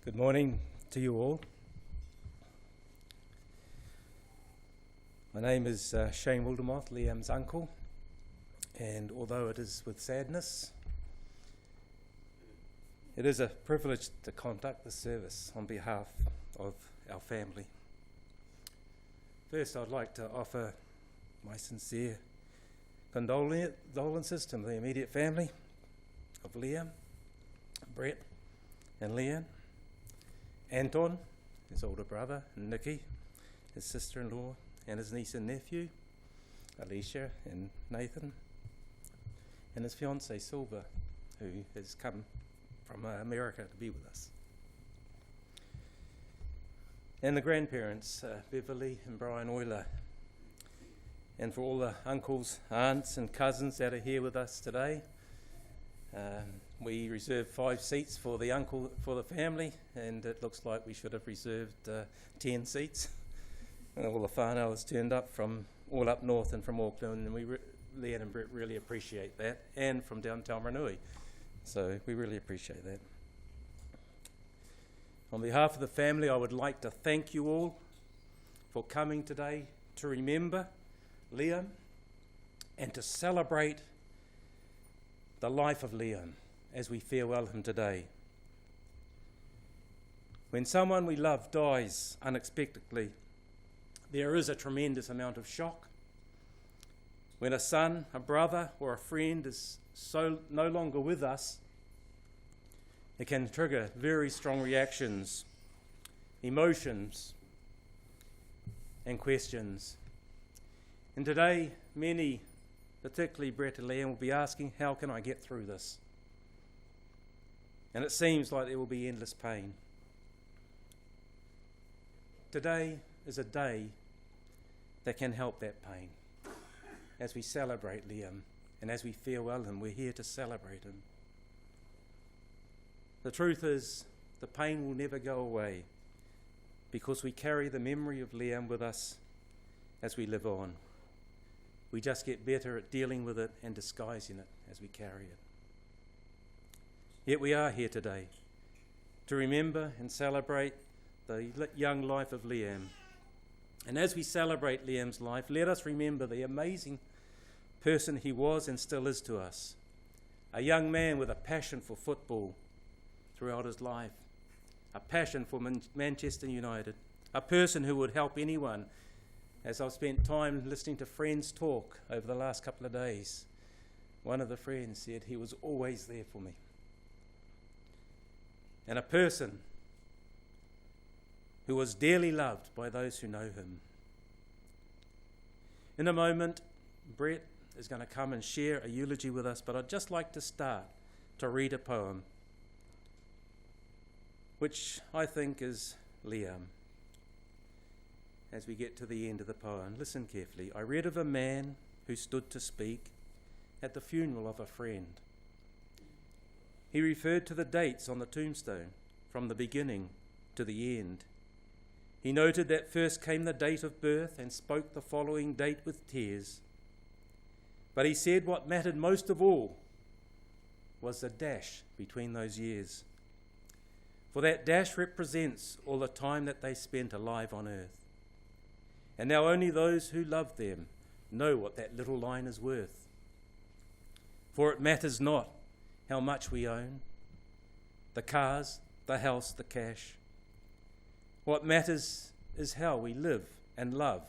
Good morning to you all. My name is Shane Wildermoth, Liam's uncle, and although it is with sadness, it is a privilege to conduct the service on behalf of our family. First, I'd like to offer my sincere condolences to the immediate family of Liam, Brett and Leanne, Anton, his older brother, and Nikki, his sister-in-law, and his niece and nephew, Alicia and Nathan, and his fiancée, Silva, who has come from America to be with us. And the grandparents, Beverly and Brian Euler, and for all the uncles, aunts and cousins that are here with us today. We reserved 5 seats for the family, and it looks like we should have reserved 10 seats. And all the whānau turned up from all up north and from Auckland, and Leanne and Brett really appreciate that, and from down Taumarunui. So we really appreciate that. On behalf of the family, I would like to thank you all for coming today to remember Liam and to celebrate the life of Liam as we farewell him today. When someone we love dies unexpectedly, there is a tremendous amount of shock. When a son, a brother, or a friend is no longer with us, it can trigger very strong reactions, emotions, and questions. And today, many, particularly Brett and Liam, will be asking, how can I get through this? And it seems like there will be endless pain. Today is a day that can help that pain. As we celebrate Liam and as we farewell him, we're here to celebrate him. The truth is, the pain will never go away because we carry the memory of Liam with us as we live on. We just get better at dealing with it and disguising it as we carry it. Yet we are here today to remember and celebrate the young life of Liam. And as we celebrate Liam's life, let us remember the amazing person he was and still is to us. A young man with a passion for football throughout his life, a passion for Manchester United, a person who would help anyone. As I've spent time listening to friends talk over the last couple of days, one of the friends said he was always there for me. And a person who was dearly loved by those who know him. In a moment, Brett is going to come and share a eulogy with us, but I'd just like to start to read a poem, which I think is Liam. As we get to the end of the poem, listen carefully. I read of a man who stood to speak at the funeral of a friend. He referred to the dates on the tombstone from the beginning to the end. He noted that first came the date of birth and spoke the following date with tears. But he said what mattered most of all was the dash between those years. For that dash represents all the time that they spent alive on earth. And now only those who love them know what that little line is worth. For it matters not how much we own, the cars, the house, the cash. What matters is how we live and love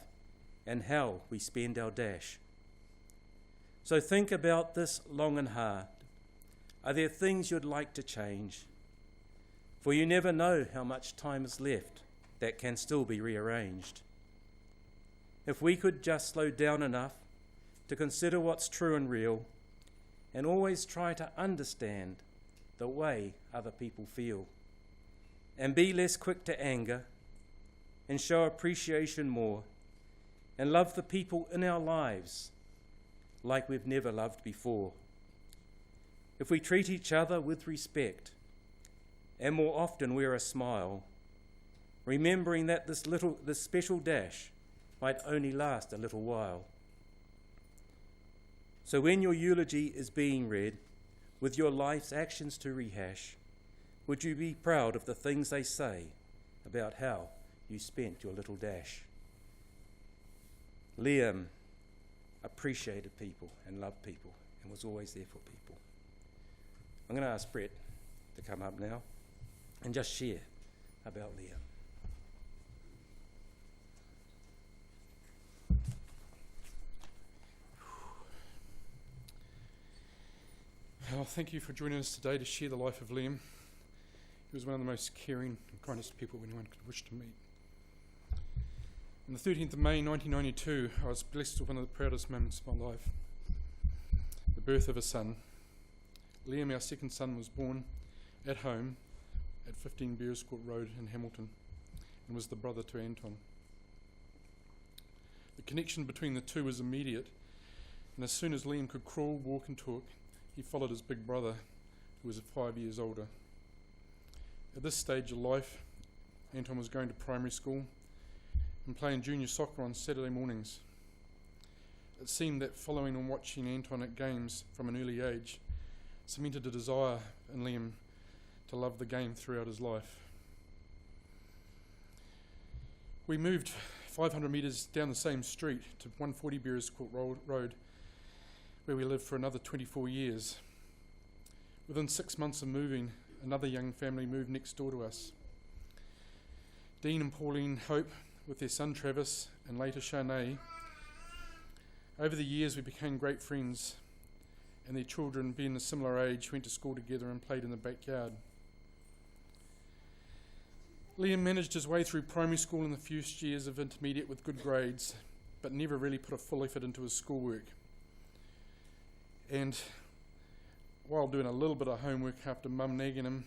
and how we spend our dash. So think about this long and hard. Are there things you'd like to change? For you never know how much time is left that can still be rearranged. If we could just slow down enough to consider what's true and real and always try to understand the way other people feel and be less quick to anger and show appreciation more and love the people in our lives like we've never loved before. If we treat each other with respect and more often wear a smile, remembering that this special dash might only last a little while. So when your eulogy is being read, with your life's actions to rehash, Would you be proud of the things they say about how you spent your little dash? Liam appreciated people and loved people and was always there for people. I'm going to ask Brett to come up now and just share about Liam. Well, thank you for joining us today to share the life of Liam. He was one of the most caring and kindest people anyone could wish to meet. On the 13th of May 1992, I was blessed with one of the proudest moments of my life, the birth of a son. Liam, our second son, was born at home at 15 Beers Court Road in Hamilton and was the brother to Anton. The connection between the two was immediate, and as soon as Liam could crawl, walk and talk, he followed his big brother, who was 5 years older. At this stage of life, Anton was going to primary school and playing junior soccer on Saturday mornings. It seemed that following and watching Anton at games from an early age cemented a desire in Liam to love the game throughout his life. We moved 500 metres down the same street to 140 Beers Court Road, where we lived for another 24 years. Within 6 months of moving, another young family moved next door to us. Dean and Pauline Hope, with their son Travis and later Shanae. Over the years we became great friends, and their children, being a similar age, went to school together and played in the backyard. Liam managed his way through primary school in the first years of intermediate with good grades, but never really put a full effort into his schoolwork. And while doing a little bit of homework after mum nagging him,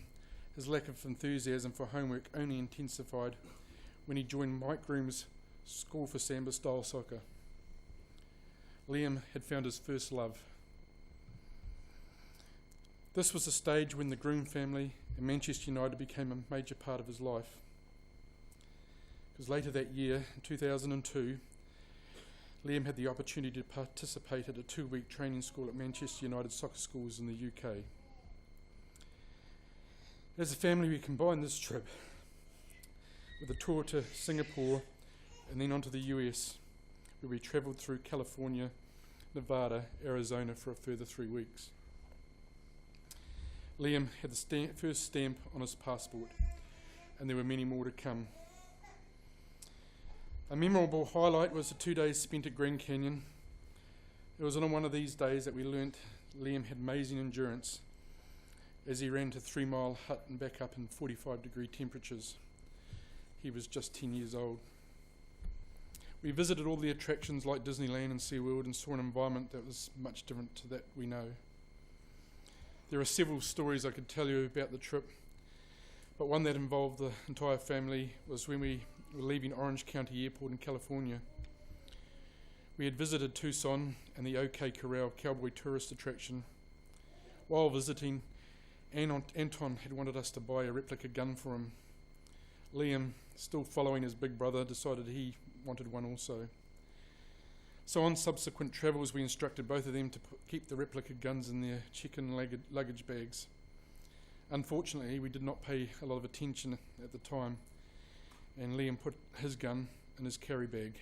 his lack of enthusiasm for homework only intensified when he joined Mike Groom's School for Samba style soccer. Liam had found his first love. This was the stage when the Groom family and Manchester United became a major part of his life. Because later that year, in 2002, Liam had the opportunity to participate at a 2-week training school at Manchester United soccer schools in the UK. As a family, we combined this trip with a tour to Singapore and then on to the US, where we travelled through California, Nevada, Arizona for a further 3 weeks. Liam had the first stamp on his passport, and there were many more to come. A memorable highlight was the 2 days spent at Grand Canyon. It was on one of these days that we learnt Liam had amazing endurance as he ran to 3 Mile Hut and back up in 45-degree temperatures. He was just 10 years old. We visited all the attractions like Disneyland and SeaWorld and saw an environment that was much different to that we know. There are several stories I could tell you about the trip, but one that involved the entire family was when we were leaving Orange County Airport in California. We had visited Tucson and the OK Corral cowboy tourist attraction. While visiting, Anton had wanted us to buy a replica gun for him. Liam, still following his big brother, decided he wanted one also. So on subsequent travels, we instructed both of them to keep the replica guns in their check-in luggage bags. Unfortunately, we did not pay a lot of attention at the time, and Liam put his gun in his carry bag.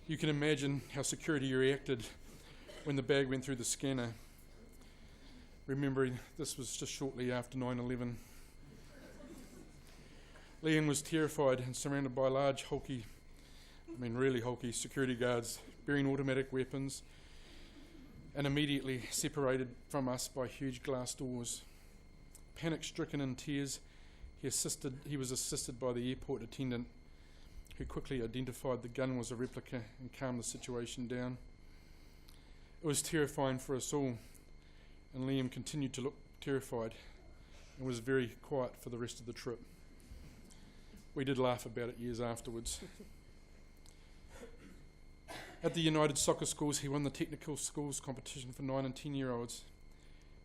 You can imagine how security reacted when the bag went through the scanner. Remembering this was just shortly after 9/11. Liam was terrified and surrounded by large, really hulky security guards bearing automatic weapons and immediately separated from us by huge glass doors. Panic-stricken in tears, he was assisted by the airport attendant, who quickly identified the gun was a replica and calmed the situation down. It was terrifying for us all, and Liam continued to look terrified and was very quiet for the rest of the trip. We did laugh about it years afterwards. At the United Soccer Schools, he won the technical schools competition for 9 and 10-year-olds.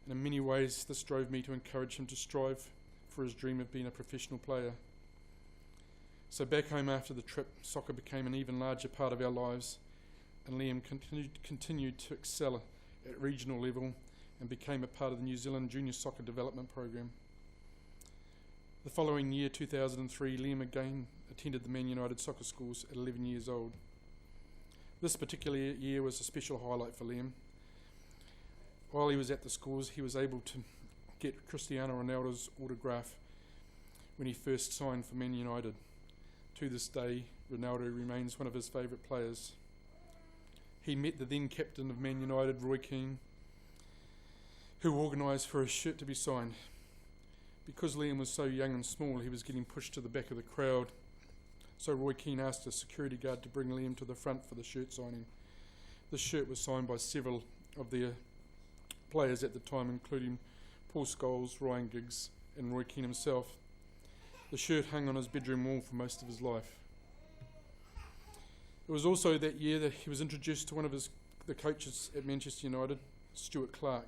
And in many ways, this drove me to encourage him to strive for his dream of being a professional player. So back home after the trip, soccer became an even larger part of our lives, and Liam continued to excel at regional level and became a part of the New Zealand Junior Soccer Development Program. The following year, 2003, Liam again attended the Man United soccer schools at 11 years old. This particular year was a special highlight for Liam. While he was at the schools, he was able to get Cristiano Ronaldo's autograph when he first signed for Man United. To this day, Ronaldo remains one of his favourite players. He met the then captain of Man United, Roy Keane, who organised for his shirt to be signed. Because Liam was so young and small, he was getting pushed to the back of the crowd, so Roy Keane asked a security guard to bring Liam to the front for the shirt signing. This shirt was signed by several of their players at the time, including Paul Scholes, Ryan Giggs and Roy Keane himself. The shirt hung on his bedroom wall for most of his life. It was also that year that he was introduced to one of the coaches at Manchester United, Stuart Clark.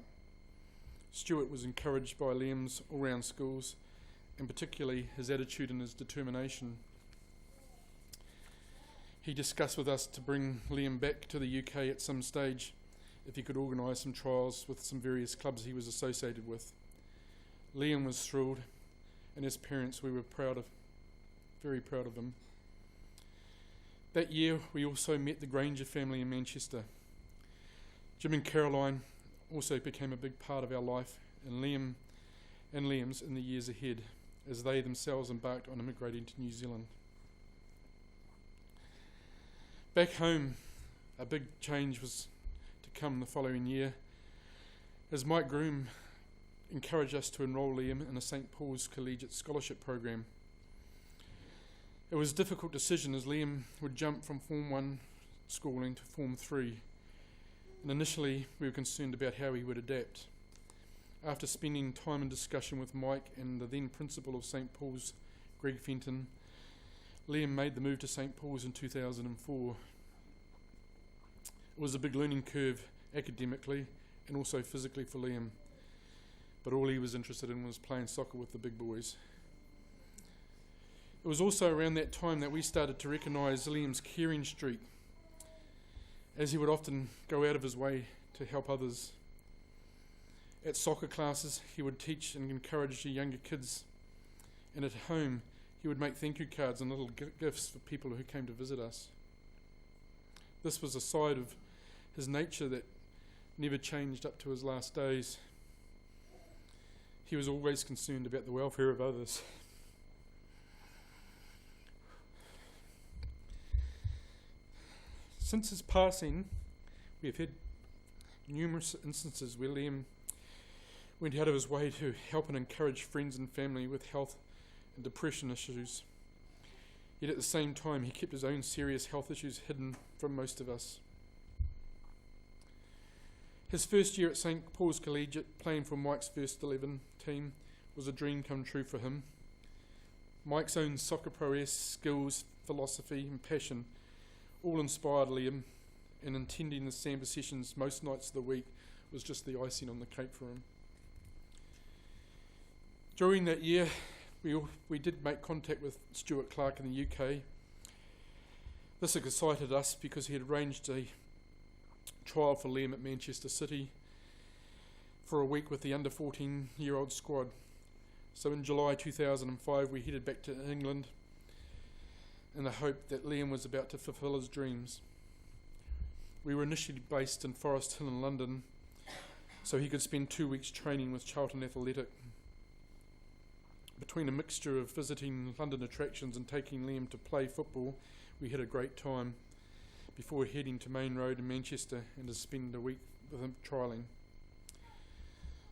Stuart was encouraged by Liam's all-round skills, and particularly his attitude and his determination. He discussed with us to bring Liam back to the UK at some stage if he could organise some trials with some various clubs he was associated with. Liam was thrilled, and as parents we were very proud of him. That year we also met the Granger family in Manchester. Jim and Caroline also became a big part of our life, and Liam's in the years ahead, as they themselves embarked on immigrating to New Zealand. Back home, a big change was to come the following year, as Mike Groom encouraged us to enrol Liam in a St. Paul's Collegiate Scholarship Program. It was a difficult decision, as Liam would jump from Form 1 schooling to Form 3, and initially we were concerned about how he would adapt. After spending time in discussion with Mike and the then principal of St. Paul's, Greg Fenton, Liam made the move to St. Paul's in 2004. It was a big learning curve academically and also physically for Liam, but all he was interested in was playing soccer with the big boys. It was also around that time that we started to recognise Liam's caring streak, as he would often go out of his way to help others. At soccer classes, he would teach and encourage the younger kids, and at home he would make thank you cards and little gifts for people who came to visit us. This was a side of his nature that never changed up to his last days. He was always concerned about the welfare of others. Since his passing, we have had numerous instances where Liam went out of his way to help and encourage friends and family with health and depression issues. Yet at the same time, he kept his own serious health issues hidden from most of us. His first year at St. Paul's Collegiate, playing for Mike's first 11 team, was a dream come true for him. Mike's own soccer prowess, skills, philosophy and passion all inspired Liam, and attending the Samba sessions most nights of the week was just the icing on the cake for him. During that year, we did make contact with Stuart Clark in the UK. This excited us because he had arranged a trial for Liam at Manchester City for a week with the under 14-year-old squad. So in July 2005 we headed back to England in the hope that Liam was about to fulfil his dreams. We were initially based in Forest Hill in London, so he could spend 2 weeks training with Charlton Athletic. Between a mixture of visiting London attractions and taking Liam to play football, we had a great time before heading to Main Road in Manchester and to spend a week with him trialling.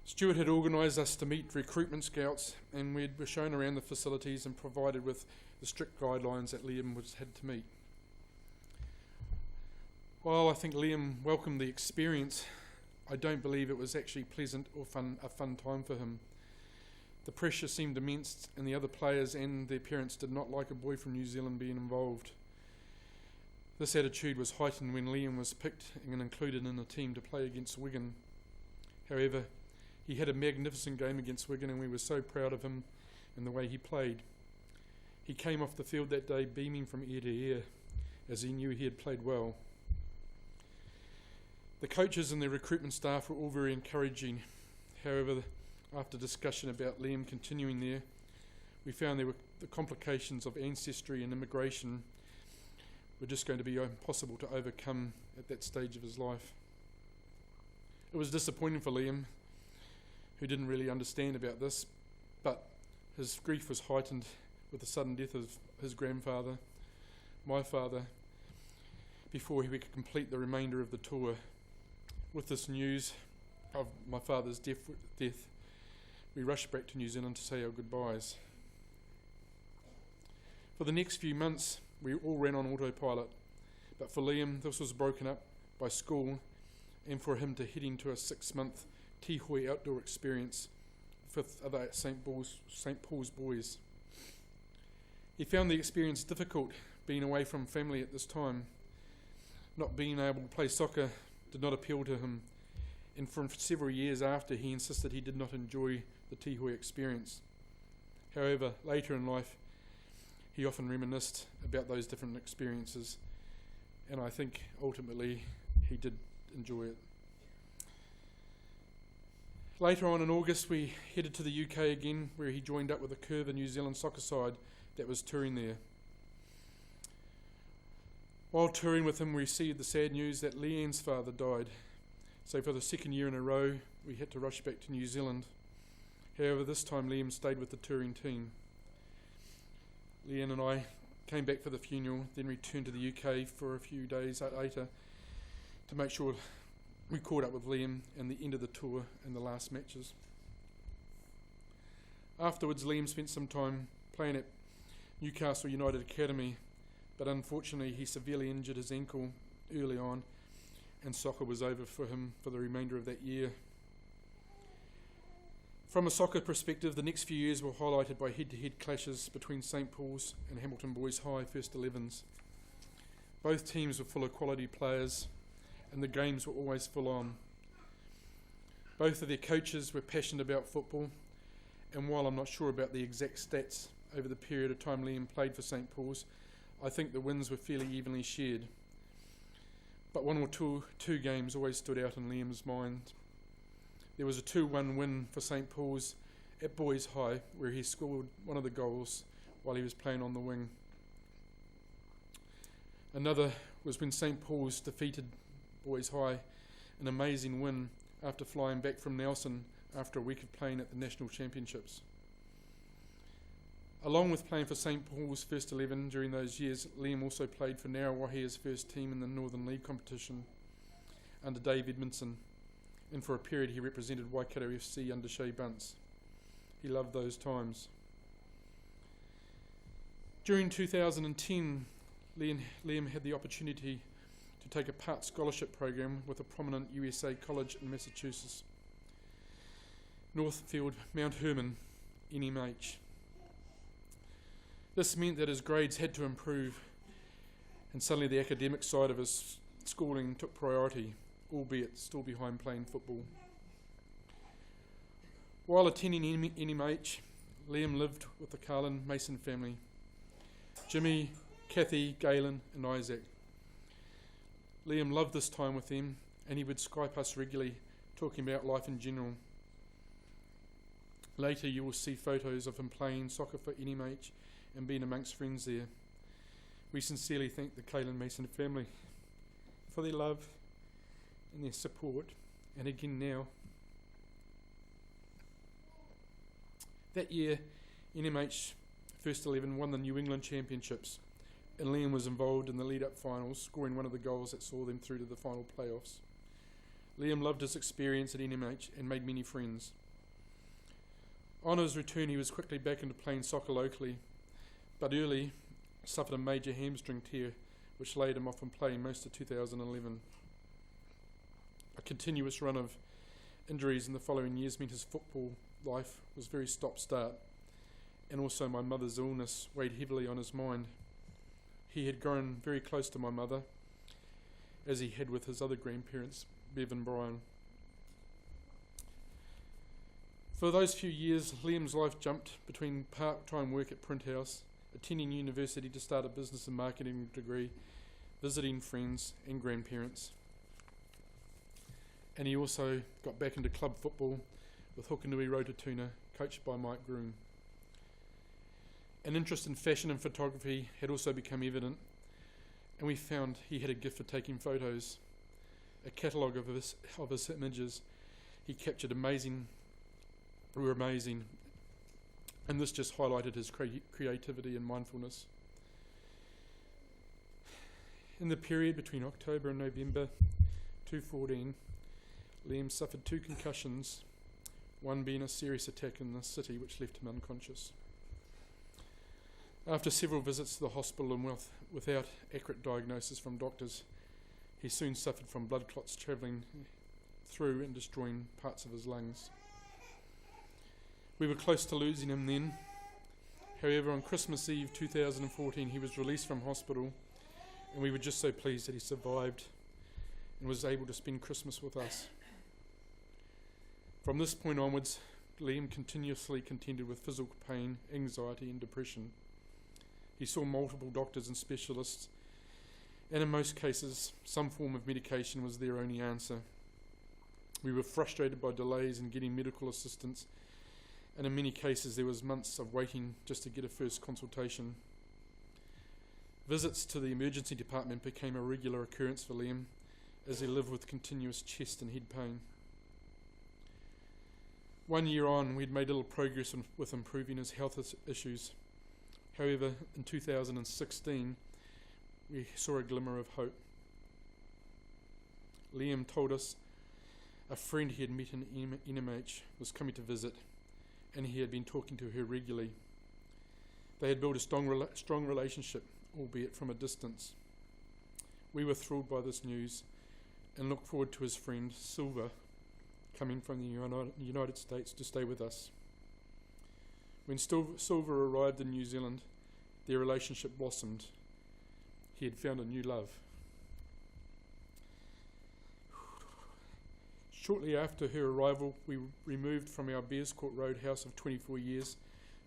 Stuart had organised us to meet recruitment scouts, and we were shown around the facilities and provided with the strict guidelines that Liam had to meet. While I think Liam welcomed the experience, I don't believe it was actually pleasant or a fun time for him. The pressure seemed immense, and the other players and their parents did not like a boy from New Zealand being involved. This attitude was heightened when Liam was picked and included in a team to play against Wigan. However, he had a magnificent game against Wigan, and we were so proud of him and the way he played. He came off the field that day beaming from ear to ear, as he knew he had played well. The coaches and the recruitment staff were all very encouraging. However, after discussion about Liam continuing there, we found there were the complications of ancestry and immigration were just going to be impossible to overcome at that stage of his life. It was disappointing for Liam, who didn't really understand about this, but his grief was heightened with the sudden death of his grandfather, my father, before he could complete the remainder of the tour. With this news of my father's death, we rushed back to New Zealand to say our goodbyes. For the next few months, we all ran on autopilot, but for Liam, this was broken up by school and for him to head into a 6-month Tihoi outdoor experience with other St. Paul's boys. He found the experience difficult being away from family at this time. Not being able to play soccer did not appeal to him, and for several years after, he insisted he did not enjoy the Tihoi experience. However, later in life, he often reminisced about those different experiences, and I think ultimately he did enjoy it. Later on in August, we headed to the UK again, where he joined up with a Curva New Zealand soccer side that was touring there. While touring with him, we received the sad news that Leanne's father died. So for the second year in a row, we had to rush back to New Zealand. However, this time Liam stayed with the touring team. Leanne and I came back for the funeral, then returned to the UK for a few days later to make sure we caught up with Liam and the end of the tour and the last matches. Afterwards, Liam spent some time playing at Newcastle United Academy, but unfortunately he severely injured his ankle early on, and soccer was over for him for the remainder of that year. From a soccer perspective, the next few years were highlighted by head-to-head clashes between St. Paul's and Hamilton Boys High First 11s. Both teams were full of quality players, and the games were always full on. Both of their coaches were passionate about football, and while I'm not sure about the exact stats over the period of time Liam played for St. Paul's, I think the wins were fairly evenly shared. But one or two games always stood out in Liam's mind. There was a 2-1 win for St. Paul's at Boys High, where he scored one of the goals while he was playing on the wing. Another was when St. Paul's defeated Boys High, an amazing win after flying back from Nelson after a week of playing at the National Championships. Along with playing for St. Paul's First 11 during those years, Liam also played for Ngaruahia's first team in the Northern League competition under Dave Edmondson, and for a period he represented Waikato FC under Shea Bunce. He loved those times. During 2010, Liam had the opportunity to take a part scholarship program with a prominent USA college in Massachusetts, Northfield Mount Herman, NMH. This meant that his grades had to improve, and suddenly the academic side of his schooling took priority, albeit still behind playing football. While attending NMH, Liam lived with the Carlin Mason family, Jimmy, Kathy, Galen and Isaac. Liam loved this time with them, and he would Skype us regularly, talking about life in general. Later you will see photos of him playing soccer for NMH and being amongst friends there. We sincerely thank the Galen Mason family for their love and their support, and again now. That year, NMH First 11 won the New England Championships, and Liam was involved in the lead-up finals, scoring one of the goals that saw them through to the final playoffs. Liam loved his experience at NMH and made many friends. On his return, he was quickly back into playing soccer locally, but early suffered a major hamstring tear, which laid him off from playing most of 2011. A continuous run of injuries in the following years meant his football life was very stop-start, and also my mother's illness weighed heavily on his mind. He had grown very close to my mother, as he had with his other grandparents, Bev and Brian. For those few years, Liam's life jumped between part-time work at Print House, attending university to start a business and marketing degree, visiting friends and grandparents. And he also got back into club football with Hokanui Rotatuna, coached by Mike Groom. An interest in fashion and photography had also become evident, and we found he had a gift for taking photos. A catalogue of his images he captured were amazing, and this just highlighted his creativity and mindfulness. In the period between October and November 2014, Liam suffered 2 concussions, one being a serious attack in the city which left him unconscious. After several visits to the hospital and without accurate diagnosis from doctors, he soon suffered from blood clots travelling through and destroying parts of his lungs. We were close to losing him then. However, on Christmas Eve 2014, he was released from hospital, and we were just so pleased that he survived and was able to spend Christmas with us. From this point onwards, Liam continuously contended with physical pain, anxiety and depression. He saw multiple doctors and specialists, and in most cases, some form of medication was their only answer. We were frustrated by delays in getting medical assistance, and in many cases there was months of waiting just to get a first consultation. Visits to the emergency department became a regular occurrence for Liam, as he lived with continuous chest and head pain. 1 year on, we'd made little progress with improving his health issues. However, in 2016, we saw a glimmer of hope. Liam told us a friend he had met in NMH was coming to visit, and he had been talking to her regularly. They had built a strong relationship, albeit from a distance. We were thrilled by this news and looked forward to his friend, Silver, coming from the United States to stay with us. When Silver arrived in New Zealand, their relationship blossomed. He had found a new love. Shortly after her arrival, we removed from our Bearscourt Road house of 24 years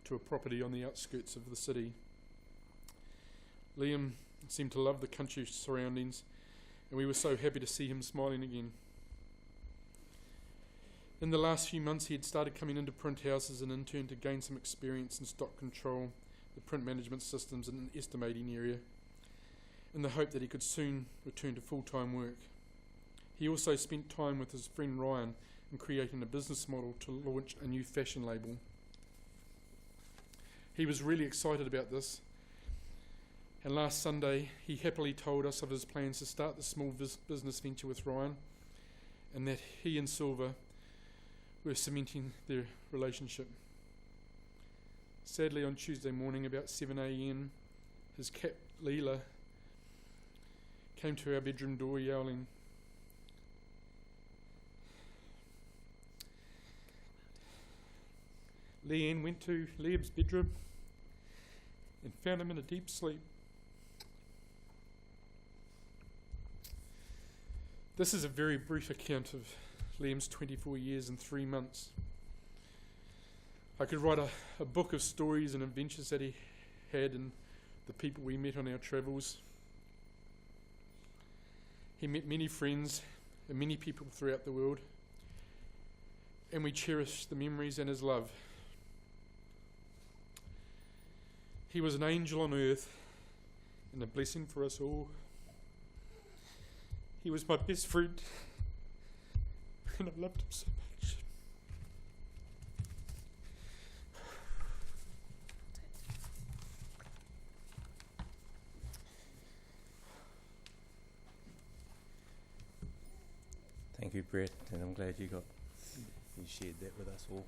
to a property on the outskirts of the city. Liam seemed to love the country surroundings, and we were so happy to see him smiling again. In the last few months, he had started coming into print houses and in turn to gain some experience in stock control, the print management systems and an estimating area, in the hope that he could soon return to full-time work. He also spent time with his friend Ryan in creating a business model to launch a new fashion label. He was really excited about this, and last Sunday he happily told us of his plans to start the small business venture with Ryan, and that he and Silver were cementing their relationship. Sadly, on Tuesday morning about 7 a.m, his cat Leela came to our bedroom door yowling. Leanne went to Liam's bedroom and found him in a deep sleep. This is a very brief account of Liam's 24 years and 3 months. I could write a book of stories and adventures that he had and the people we met on our travels. He met many friends and many people throughout the world, and we cherish the memories and his love. He was an angel on earth and a blessing for us all. He was my best friend, and I loved him so much. Thank you, Brett, and I'm glad you shared that with us all.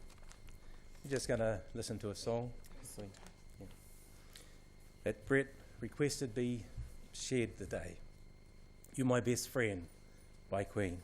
We're just going to listen to a song that Brett requested be shared today. You're My Best Friend by Queen.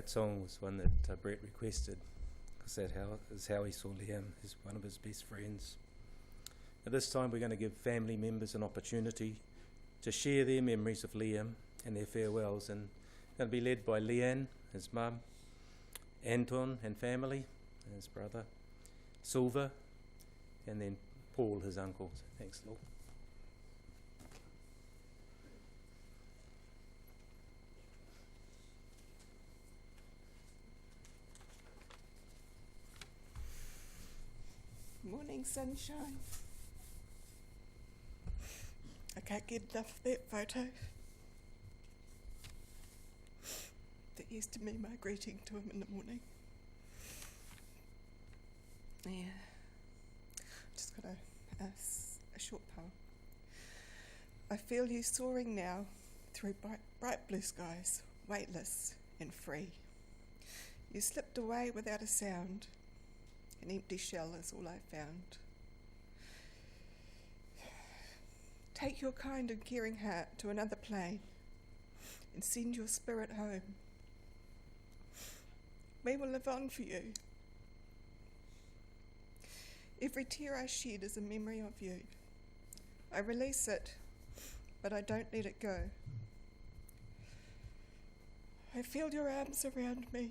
that song was one that Brett requested, because that is how he saw Liam, as one of his best friends. At this time, we're going to give family members an opportunity to share their memories of Liam and their farewells, and they'll be led by Leanne, his mum, Anton and family, his brother, Silver, and then Paul, his uncle. So thanks, Lord. Morning sunshine. I can't get enough of that photo. That used to be my greeting to him in the morning. Yeah. Just got a short poem. I feel you soaring now through bright blue skies, weightless and free. You slipped away without a sound. An empty shell is all I found. Take your kind and caring heart to another plane and send your spirit home. We will live on for you. Every tear I shed is a memory of you. I release it, but I don't let it go. I feel your arms around me,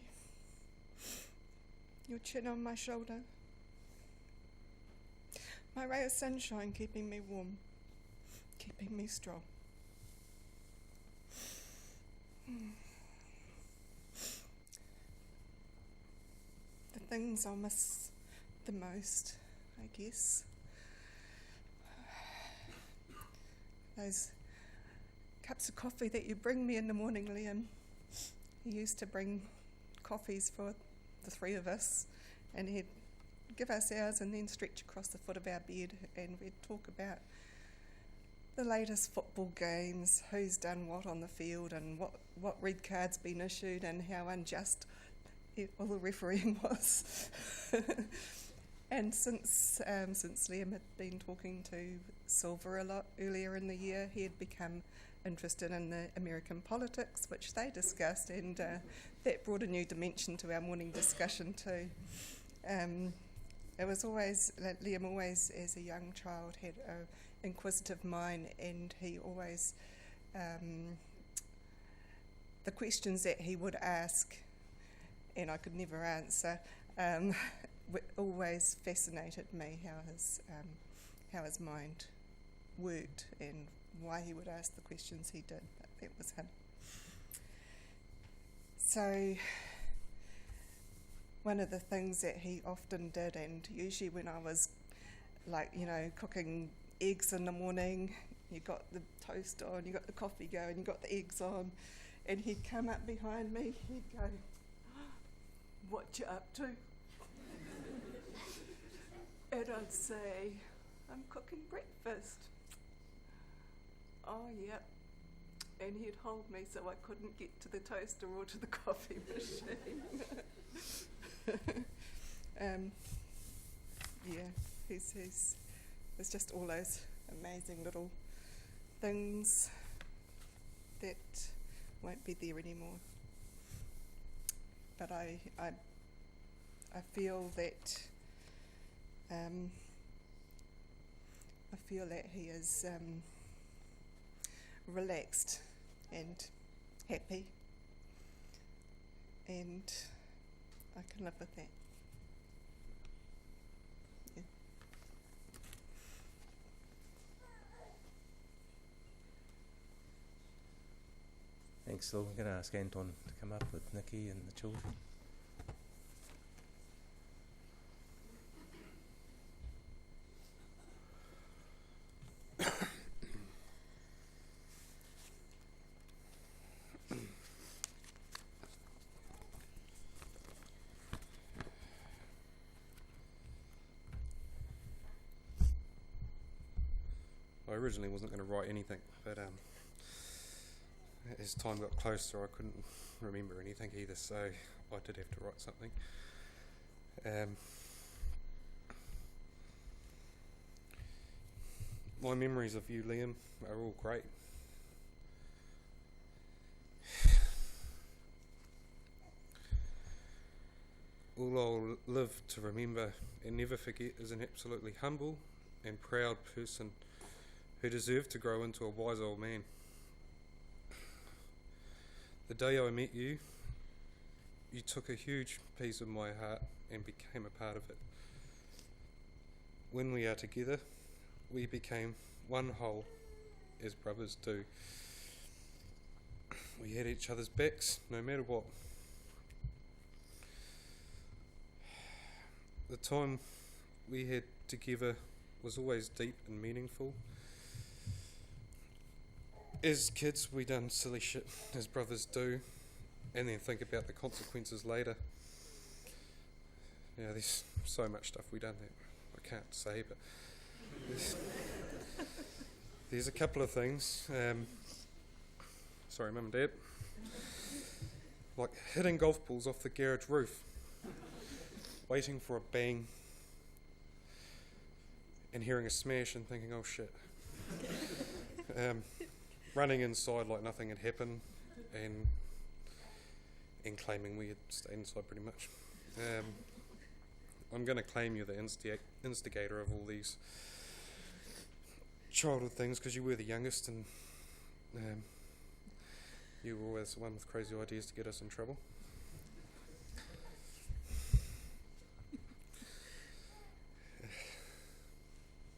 your chin on my shoulder, my ray of sunshine keeping me warm, keeping me strong. The things I'll miss the most, I guess, those cups of coffee that you bring me in the morning, Liam. You used to bring coffees for the three of us, and he'd give us ours and then stretch across the foot of our bed, and we'd talk about the latest football games, who's done what on the field, and what red card's been issued, and how unjust all the refereeing was. And since Liam had been talking to Silver a lot earlier in the year, he had become interested in the American politics, which they discussed, and that brought a new dimension to our morning discussion too. It was always, Liam always, as a young child, had an inquisitive mind, and he always, the questions that he would ask, and I could never answer, always fascinated me, how his mind worked and why he would ask the questions he did. That was him. So one of the things that he often did, and usually when I was cooking eggs in the morning, you got the toast on, you got the coffee going, you got the eggs on, and he'd come up behind me, he'd go, "What you up to?" And I'd say, "I'm cooking breakfast." "Oh, yep." And he'd hold me so I couldn't get to the toaster or to the coffee machine. There's just all those amazing little things that won't be there anymore. But I feel that he is relaxed and happy, and I can live with that. Yeah. Thanks, Phil. I'm going to ask Anton to come up with Nikki and the children. I originally wasn't going to write anything, but as time got closer I couldn't remember anything either, so I did have to write something. My memories of you, Liam, are all great. all I'll live to remember and never forget is an absolutely humble and proud person who deserved to grow into a wise old man. The day I met you, you took a huge piece of my heart and became a part of it. When we are together, we became one whole, as brothers do. We had each other's backs, no matter what. The time we had together was always deep and meaningful. As kids, we done silly shit, as brothers do, and then think about the consequences later. Yeah, there's so much stuff we done that I can't say, but there's a couple of things. Sorry, Mum and Dad. Like hitting golf balls off the garage roof, waiting for a bang, and hearing a smash and thinking, oh shit. Running inside like nothing had happened, and claiming we had stayed inside pretty much. I'm going to claim you're the instigator of all these childhood things because you were the youngest, and you were always the one with crazy ideas to get us in trouble.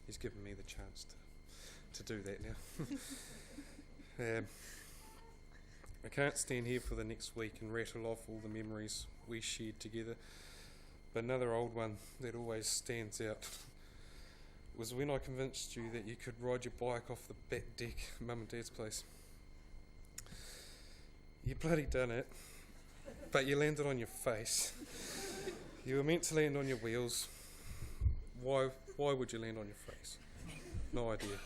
He's given me the chance to do that now. I can't stand here for the next week and rattle off all the memories we shared together, but another old one that always stands out was when I convinced you that you could ride your bike off the back deck at Mum and Dad's place. You bloody done it, but you landed on your face. You were meant to land on your wheels. Why would you land on your face? No idea.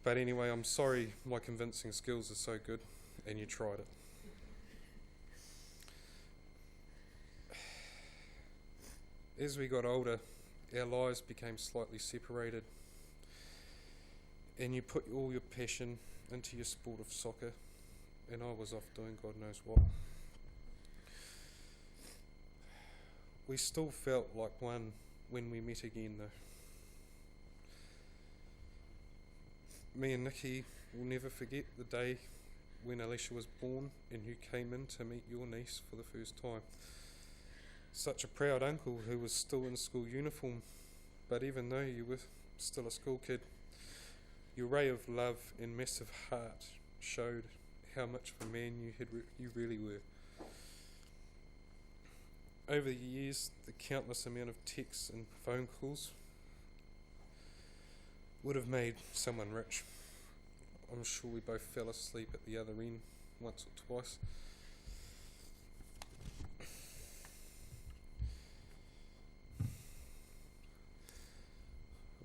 But anyway, I'm sorry my convincing skills are so good and you tried it. As we got older, our lives became slightly separated, and you put all your passion into your sport of soccer, and I was off doing God knows what. We still felt like one when we met again though. Me and Nikki will never forget the day when Alicia was born and you came in to meet your niece for the first time. Such a proud uncle who was still in school uniform, but even though you were still a school kid, your ray of love and massive heart showed how much of a man you really were. Over the years, the countless amount of texts and phone calls would have made someone rich. I'm sure we both fell asleep at the other end once or twice.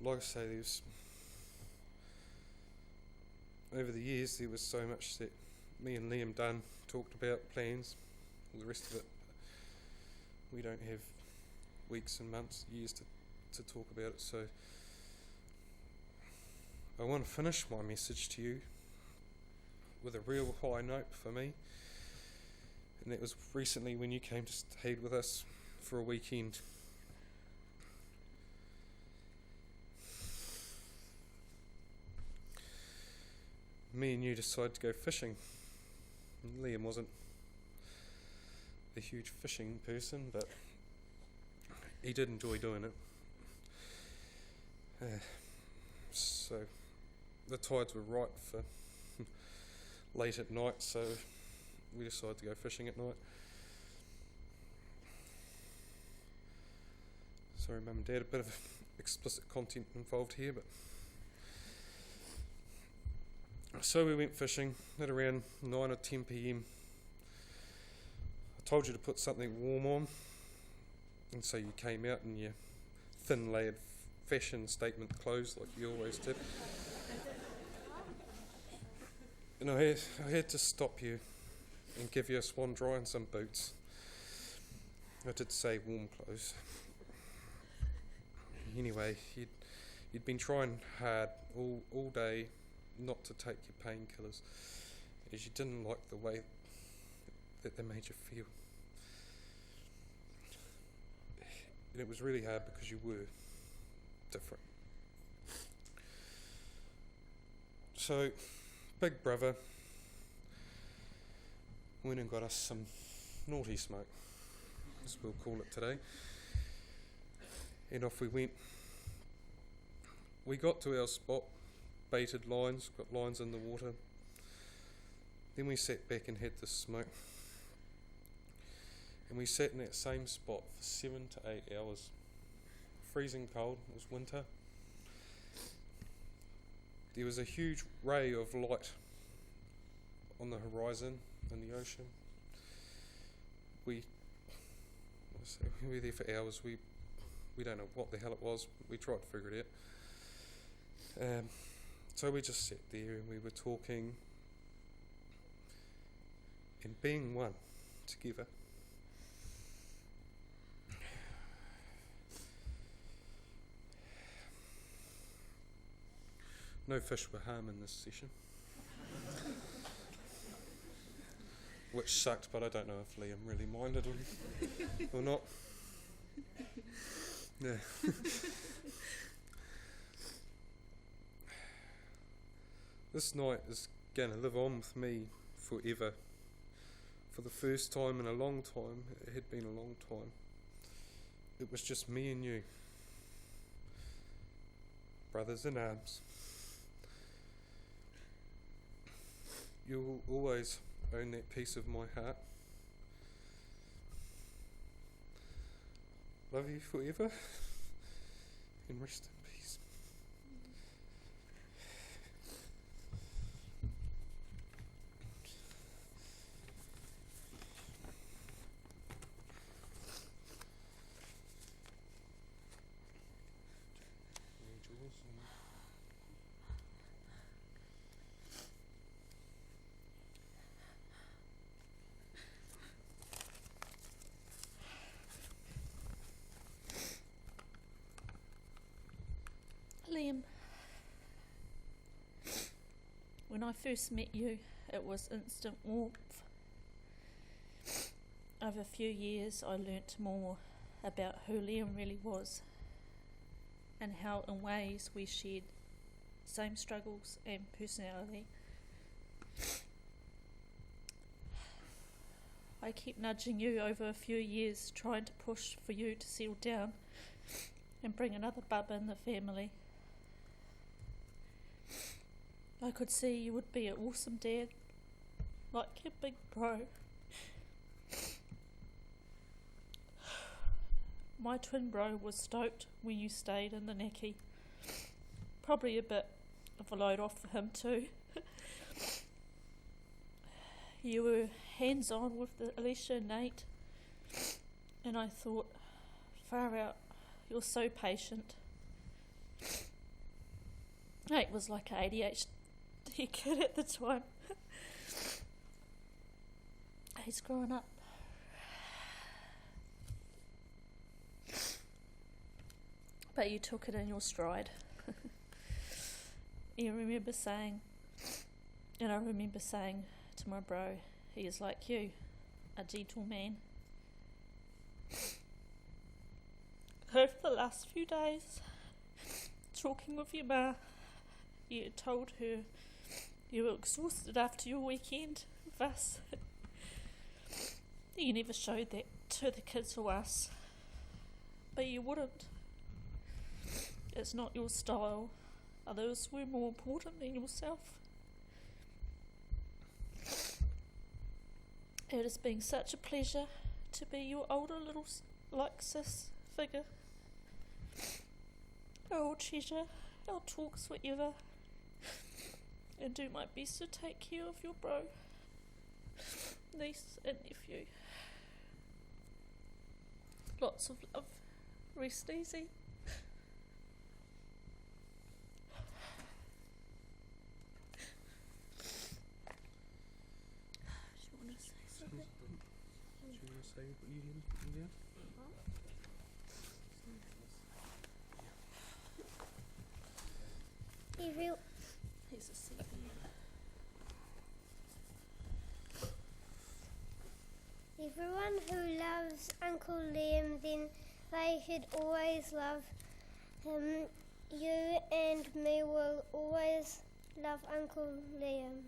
Like I say, over the years there was so much that me and Liam done, talked about, plans, all the rest of it. We don't have weeks and months, years to talk about it, so I want to finish my message to you with a real high note for me, and that was recently when you came to stay with us for a weekend. Me and you decided to go fishing. Liam wasn't a huge fishing person, but he did enjoy doing it. So the tides were right for late at night, so we decided to go fishing at night. Sorry, Mum and Dad, a bit of explicit content involved here, but so we went fishing at around 9 or 10 p.m. I told you to put something warm on, and so you came out in your thin layered fashion statement clothes like you always did. And I had to stop you and give you a swan dry and some boots. I did say warm clothes. Anyway, you'd been trying hard all day not to take your painkillers, as you didn't like the way that they made you feel. And it was really hard because you were different. So, Big Brother went and got us some naughty smoke, as we'll call it today. And off we went. We got to our spot, baited lines, got lines in the water. Then we sat back and had the smoke. And we sat in that same spot for 7 to 8 hours. Freezing cold, it was winter. There was a huge ray of light on the horizon in the ocean. We were there for hours. We don't know what the hell it was. We tried to figure it out. So we just sat there and we were talking and being one together. No fish were harmed in this session. Which sucked, but I don't know if Liam really minded or not. Yeah. This night is going to live on with me forever. For the first time in a long time, it had been a long time, it was just me and you. Brothers in arms. You'll always own that piece of my heart. Love you forever, and rest in peace. Liam, when I first met you, it was instant warmth. Over a few years, I learnt more about who Liam really was and how in ways we shared same struggles and personality. I kept nudging you over a few years, trying to push for you to settle down and bring another bub in the family. I could see you would be an awesome dad, like your big bro. My twin bro was stoked when you stayed in the Naki. Probably a bit of a load off for him too. You were hands-on with Alicia and Nate, and I thought, far out, you're so patient. Nate was like an ADHD kid at the time. He's growing up. But you took it in your stride. You remember saying, and I remember saying to my bro, he is like you, a gentleman. Over the last few days, talking with your ma, you told her you were exhausted after your weekend with us. You never showed that to the kids or us, but you wouldn't. It's not your style. Others were more important than yourself. It has been such a pleasure to be your older little like sis figure. I will treasure our talks forever and do my best to take care of your bro, niece and nephew. Lots of love. Rest easy. Do you want to say something? Do you want to say what you did in there? Here's a CV. Everyone who loves Uncle Liam then they should always love him. You and me will always love Uncle Liam.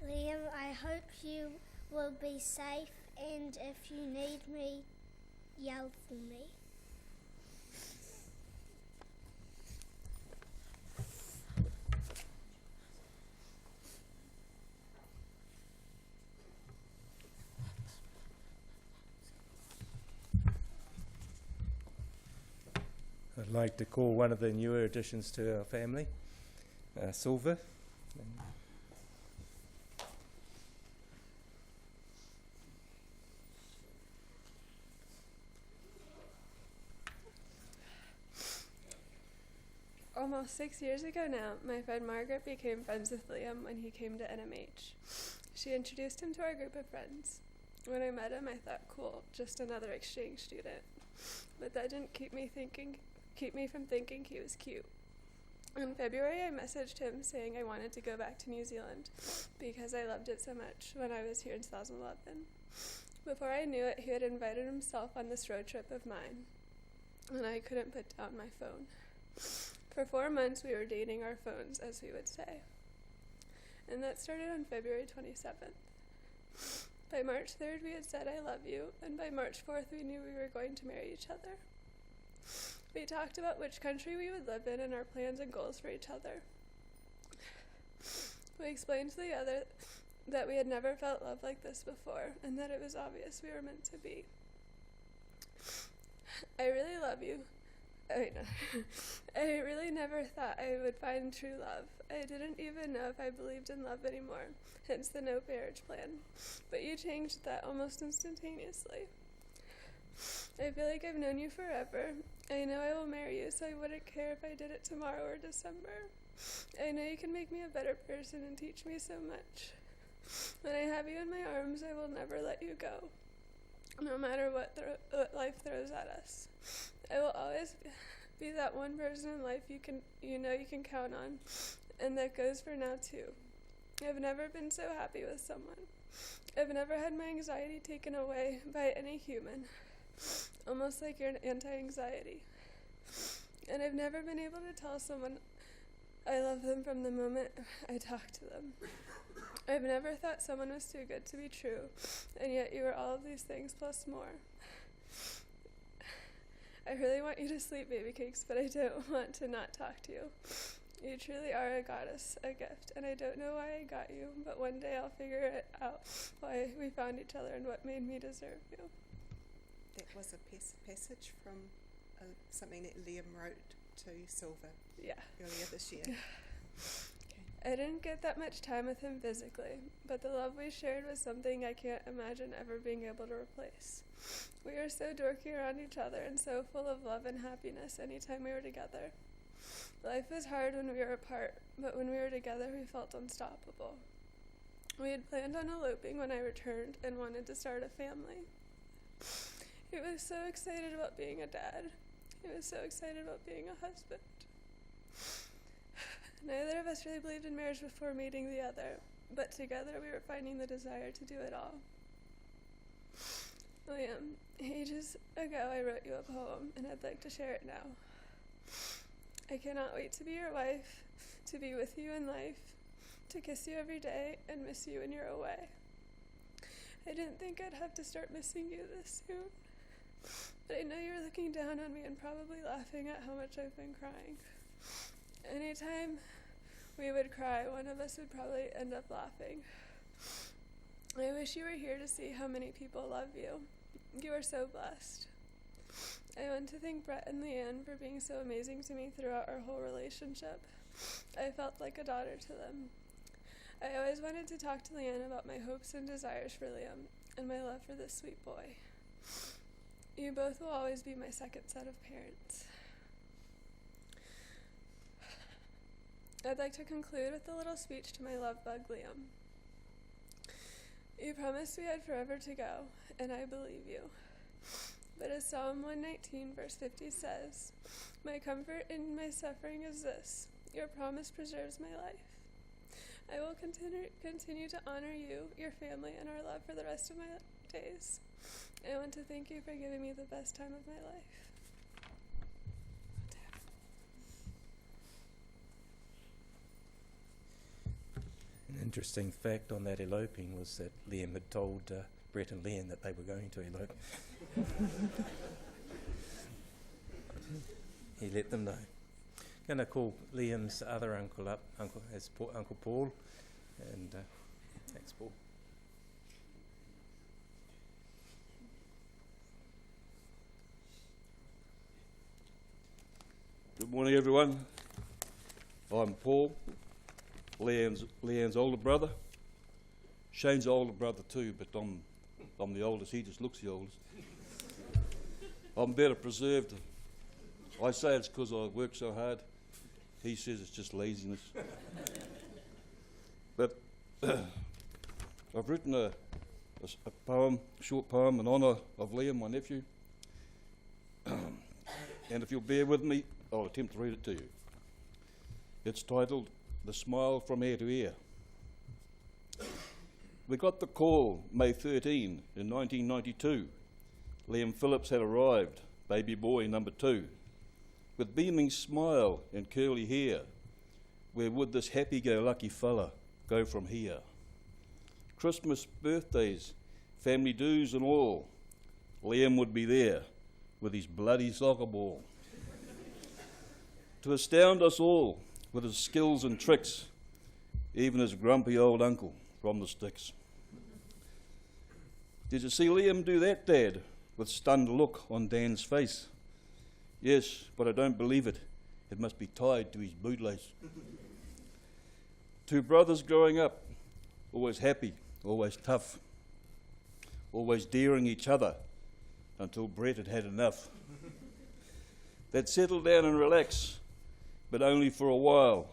Liam, I hope you will be safe, and if you need me, yell for me. I'd like to call one of the newer additions to our family, Silver. Almost 6 years ago now, my friend Margaret became friends with Liam when he came to NMH. She introduced him to our group of friends. When I met him, I thought, cool, just another exchange student. But that didn't keep me from thinking he was cute. In February, I messaged him saying I wanted to go back to New Zealand because I loved it so much when I was here in 2011. Before I knew it, he had invited himself on this road trip of mine, and I couldn't put down my phone. For 4 months, we were dating our phones, as we would say. And that started on February 27th. By March 3rd, we had said, I love you, and by March 4th, we knew we were going to marry each other. We talked about which country we would live in and our plans and goals for each other. We explained to the other that we had never felt love like this before, and that it was obvious we were meant to be. I really love you. I really never thought I would find true love. I didn't even know if I believed in love anymore, hence the no marriage plan. But you changed that almost instantaneously. I feel like I've known you forever. I know I will marry you, so I wouldn't care if I did it tomorrow or December. I know you can make me a better person and teach me so much. When I have you in my arms, I will never let you go, no matter what life throws at us. I will always be that one person in life you can count on, and that goes for now too. I've never been so happy with someone. I've never had my anxiety taken away by any human, almost like your anti-anxiety. And I've never been able to tell someone I love them from the moment I talk to them. I've never thought someone was too good to be true, and yet you are all of these things plus more. I really want you to sleep, baby cakes, but I don't want to not talk to you. You truly are a goddess, a gift, and I don't know why I got you, but one day I'll figure it out why we found each other and what made me deserve you. That was a passage from something that Liam wrote to Silver earlier this year. I didn't get that much time with him physically, but the love we shared was something I can't imagine ever being able to replace. We were so dorky around each other and so full of love and happiness anytime we were together. Life was hard when we were apart, but when we were together we felt unstoppable. We had planned on eloping when I returned and wanted to start a family. He was so excited about being a dad. He was so excited about being a husband. Neither of us really believed in marriage before meeting the other, but together we were finding the desire to do it all. Liam, ages ago I wrote you a poem, and I'd like to share it now. I cannot wait to be your wife, to be with you in life, to kiss you every day and miss you when you're away. I didn't think I'd have to start missing you this soon, but I know you're looking down on me and probably laughing at how much I've been crying. Anytime we would cry, one of us would probably end up laughing. I wish you were here to see how many people love you. You are so blessed. I want to thank Brett and Leanne for being so amazing to me throughout our whole relationship. I felt like a daughter to them. I always wanted to talk to Leanne about my hopes and desires for Liam and my love for this sweet boy. You both will always be my second set of parents. I'd like to conclude with a little speech to my love bug, Liam. You promised we had forever to go, and I believe you. But as Psalm 119 verse 50 says, my comfort in my suffering is this, Your promise preserves my life. I will continue to honor you, your family, and our love for the rest of my days. I want to thank you for giving me the best time of my life. An interesting fact on that eloping was that Liam had told Brett and Leanne that they were going to elope. He let them know. Going to call Liam's other uncle up, Uncle Paul, and thanks, Paul. Good morning, everyone. I'm Paul, Leanne's older brother. Shane's older brother too, but I'm the oldest. He just looks the oldest. I'm better preserved. I say it's because I work so hard. He says it's just laziness. But I've written a short poem in honour of Liam, my nephew. And if you'll bear with me, I'll attempt to read it to you. It's titled, The Smile from Ear to Ear. We got the call May 13 in 1992. Liam Phillips had arrived, baby boy number 2. With beaming smile and curly hair, where would this happy-go-lucky fella go from here? Christmas, birthdays, family dues and all, Liam would be there with his bloody soccer ball. To astound us all with his skills and tricks, even his grumpy old uncle from the sticks. Did you see Liam do that, Dad? With stunned look on Dan's face. Yes, but I don't believe it. It must be tied to his bootlace. 2 brothers growing up, always happy, always tough, always daring each other until Brett had had enough. They'd settle down and relax, but only for a while,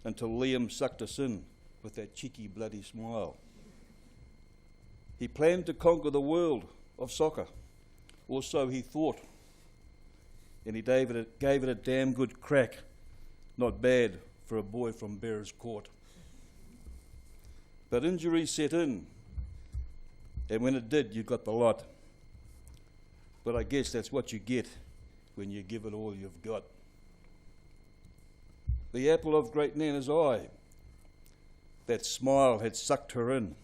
until Liam sucked us in with that cheeky bloody smile. He planned to conquer the world of soccer, or so he thought. And he gave it a damn good crack. Not bad for a boy from Bearers Court. But injuries set in, and when it did, you got the lot. But I guess that's what you get when you give it all you've got. The apple of great Nana's eye, that smile had sucked her in.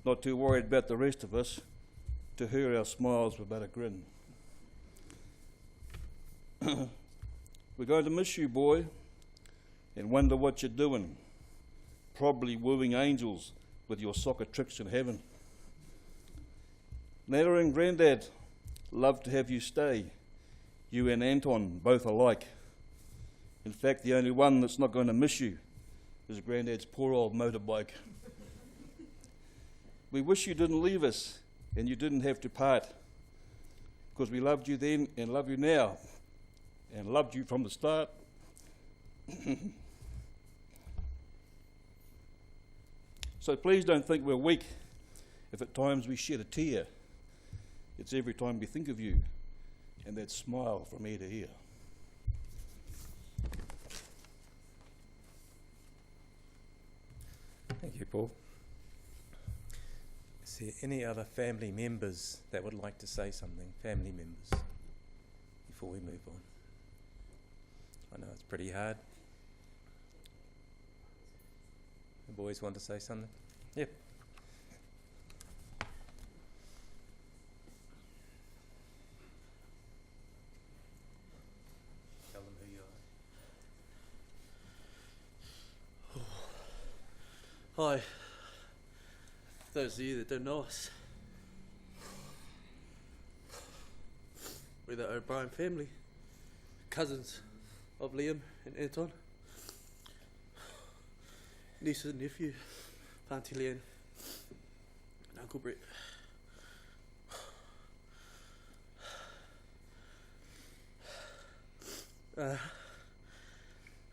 Not too worried about the rest of us. To her, our smiles were but a grin. We're going to miss you, boy, and wonder what you're doing. Probably wooing angels with your soccer tricks in heaven. Nana and Grandad love to have you stay. You and Anton both alike. In fact, the only one that's not going to miss you is Grandad's poor old motorbike. We wish you didn't leave us and you didn't have to part, because we loved you then and love you now, and loved you from the start. So please don't think we're weak if at times we shed a tear. It's every time we think of you and that smile from ear to ear. Thank you, Paul. Is there any other family members that would like to say something? Family members, before we move on. I know it's pretty hard. The boys want to say something? Yep. Tell them who you are. Hi. Those of you that don't know us, we're the O'Brien family, cousins of Liam and Anton, niece and nephew, Auntie Leanne, and Uncle Brett.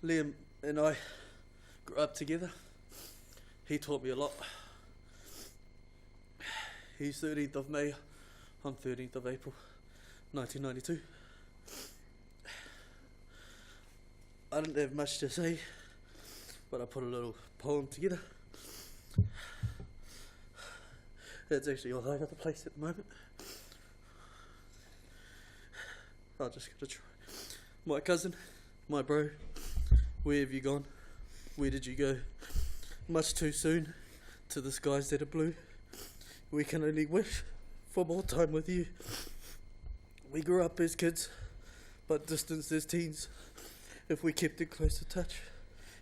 Liam and I grew up together. He taught me a lot. He's 13th of May, I'm 13th of April, 1992. I didn't have much to say, but I put a little poem together. It's actually all over the place at the moment. I just gotta try. My cousin, my bro, where have you gone? Where did you go? Much too soon to the skies that are blue. We can only wish for more time with you. We grew up as kids, but distanced as teens. If we kept in closer touch,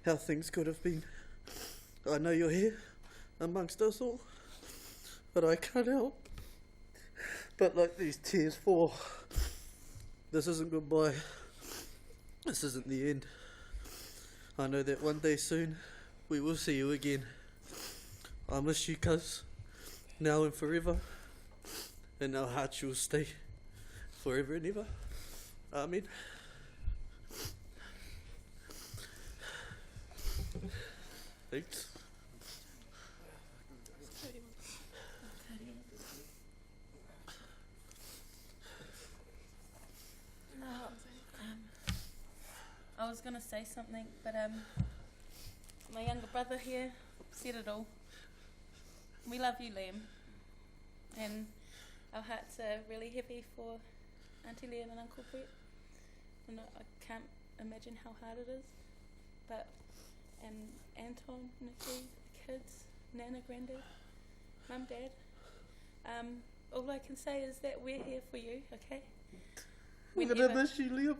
how things could have been. I know you're here amongst us all, but I can't help but let these tears fall. This isn't goodbye. This isn't the end. I know that one day soon we will see you again. I miss you, cuz, now and forever. In our hearts you'll stay forever and ever. Amen. Thanks. I was going to say something, but my younger brother here said it all. We love you, Liam. And our hearts are really heavy for Auntie Liam and Uncle Brett. And I can't imagine how hard it is. But, and Anton, Nikki, the kids, Nana, Granddad, Mum, Dad. All I can say is that we're here for you, okay? We're going to miss you, Liam.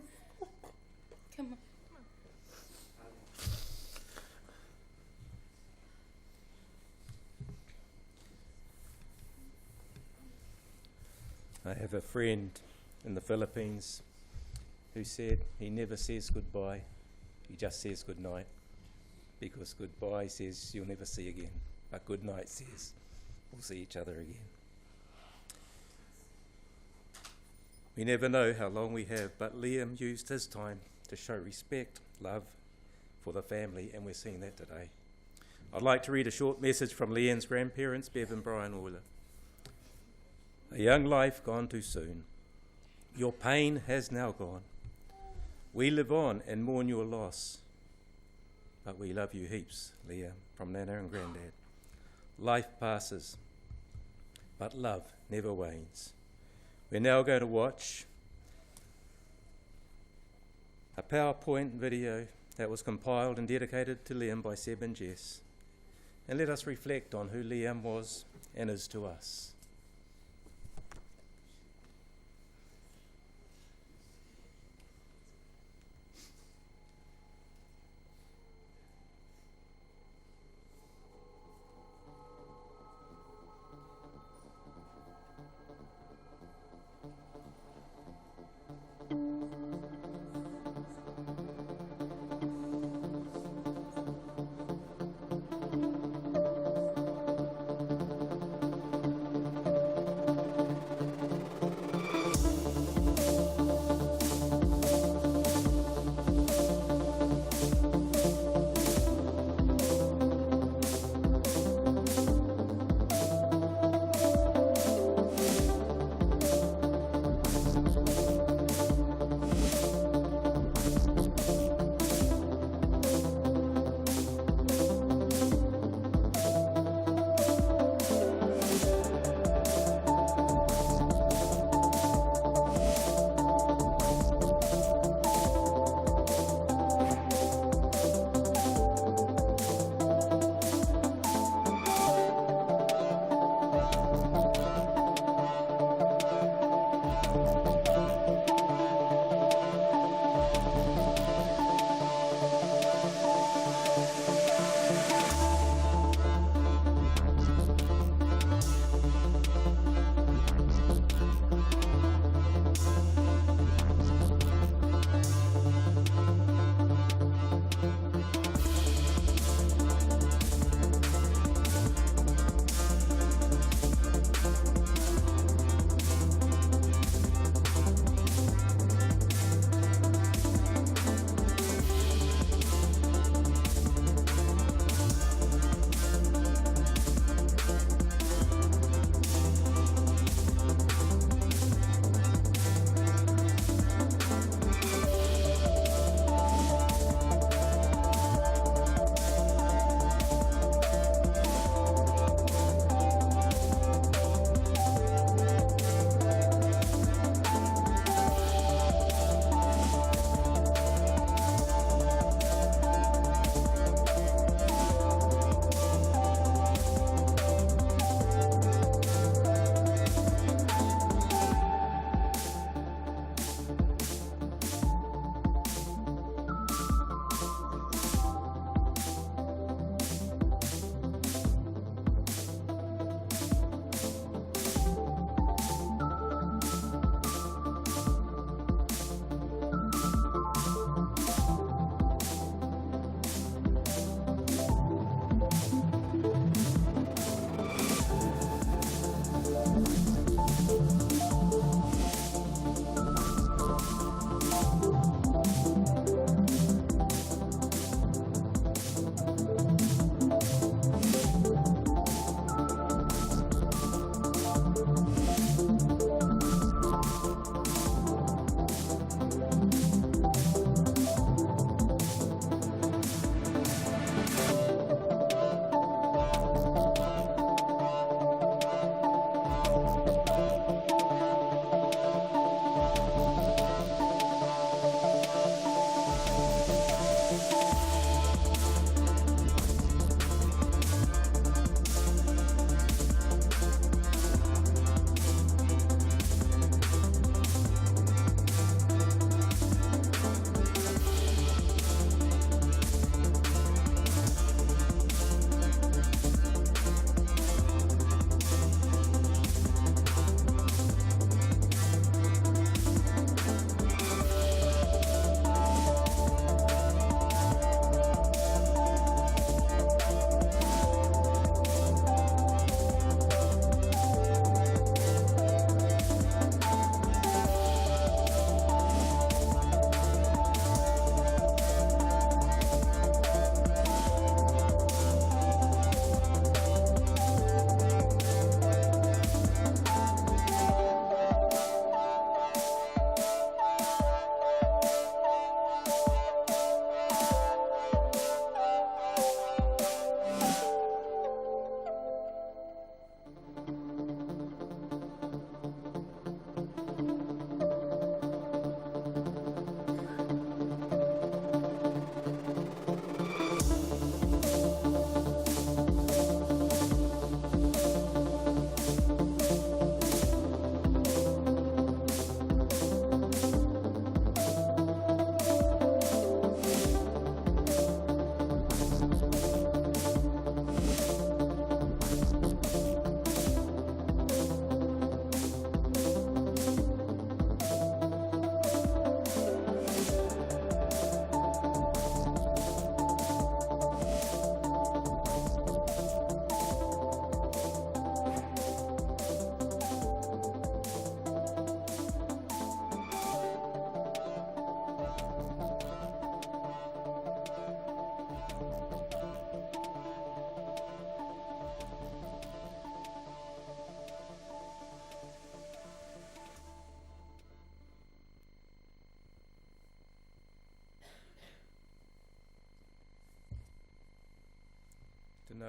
Come on. I have a friend in the Philippines who said he never says goodbye, he just says goodnight, because goodbye says you'll never see again, but goodnight says we'll see each other again. We never know how long we have, but Liam used his time to show respect, love for the family, and we're seeing that today. I'd like to read a short message from Liam's grandparents, Bev and Brian Euler. A young life gone too soon. Your pain has now gone. We live on and mourn your loss. But we love you heaps, Liam, from Nana and Granddad. Life passes, but love never wanes. We're now going to watch a PowerPoint video that was compiled and dedicated to Liam by Seb and Jess. And let us reflect on who Liam was and is to us.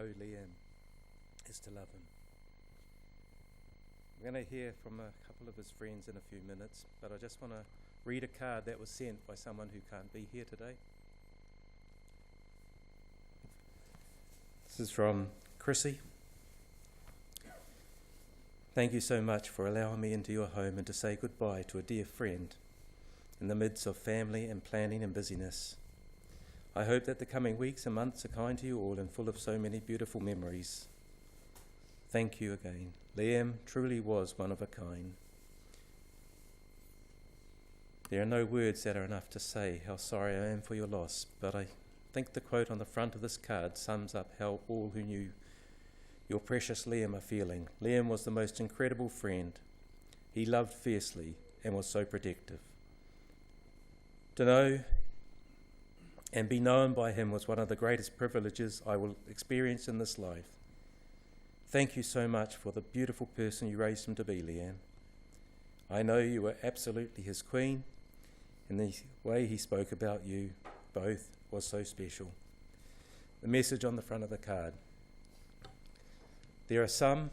know Liam is to love him. We're going to hear from a couple of his friends in a few minutes, but I just want to read a card that was sent by someone who can't be here today. This is from Chrissy. Thank you so much for allowing me into your home and to say goodbye to a dear friend in the midst of family and planning and busyness. I hope that the coming weeks and months are kind to you all and full of so many beautiful memories. Thank you again. Liam truly was one of a kind. There are no words that are enough to say how sorry I am for your loss, but I think the quote on the front of this card sums up how all who knew your precious Liam are feeling. Liam was the most incredible friend. He loved fiercely and was so protective. To know and be known by him was one of the greatest privileges I will experience in this life. Thank you so much for the beautiful person you raised him to be, Liam. I know you were absolutely his queen, and the way he spoke about you both was so special. The message on the front of the card. There are some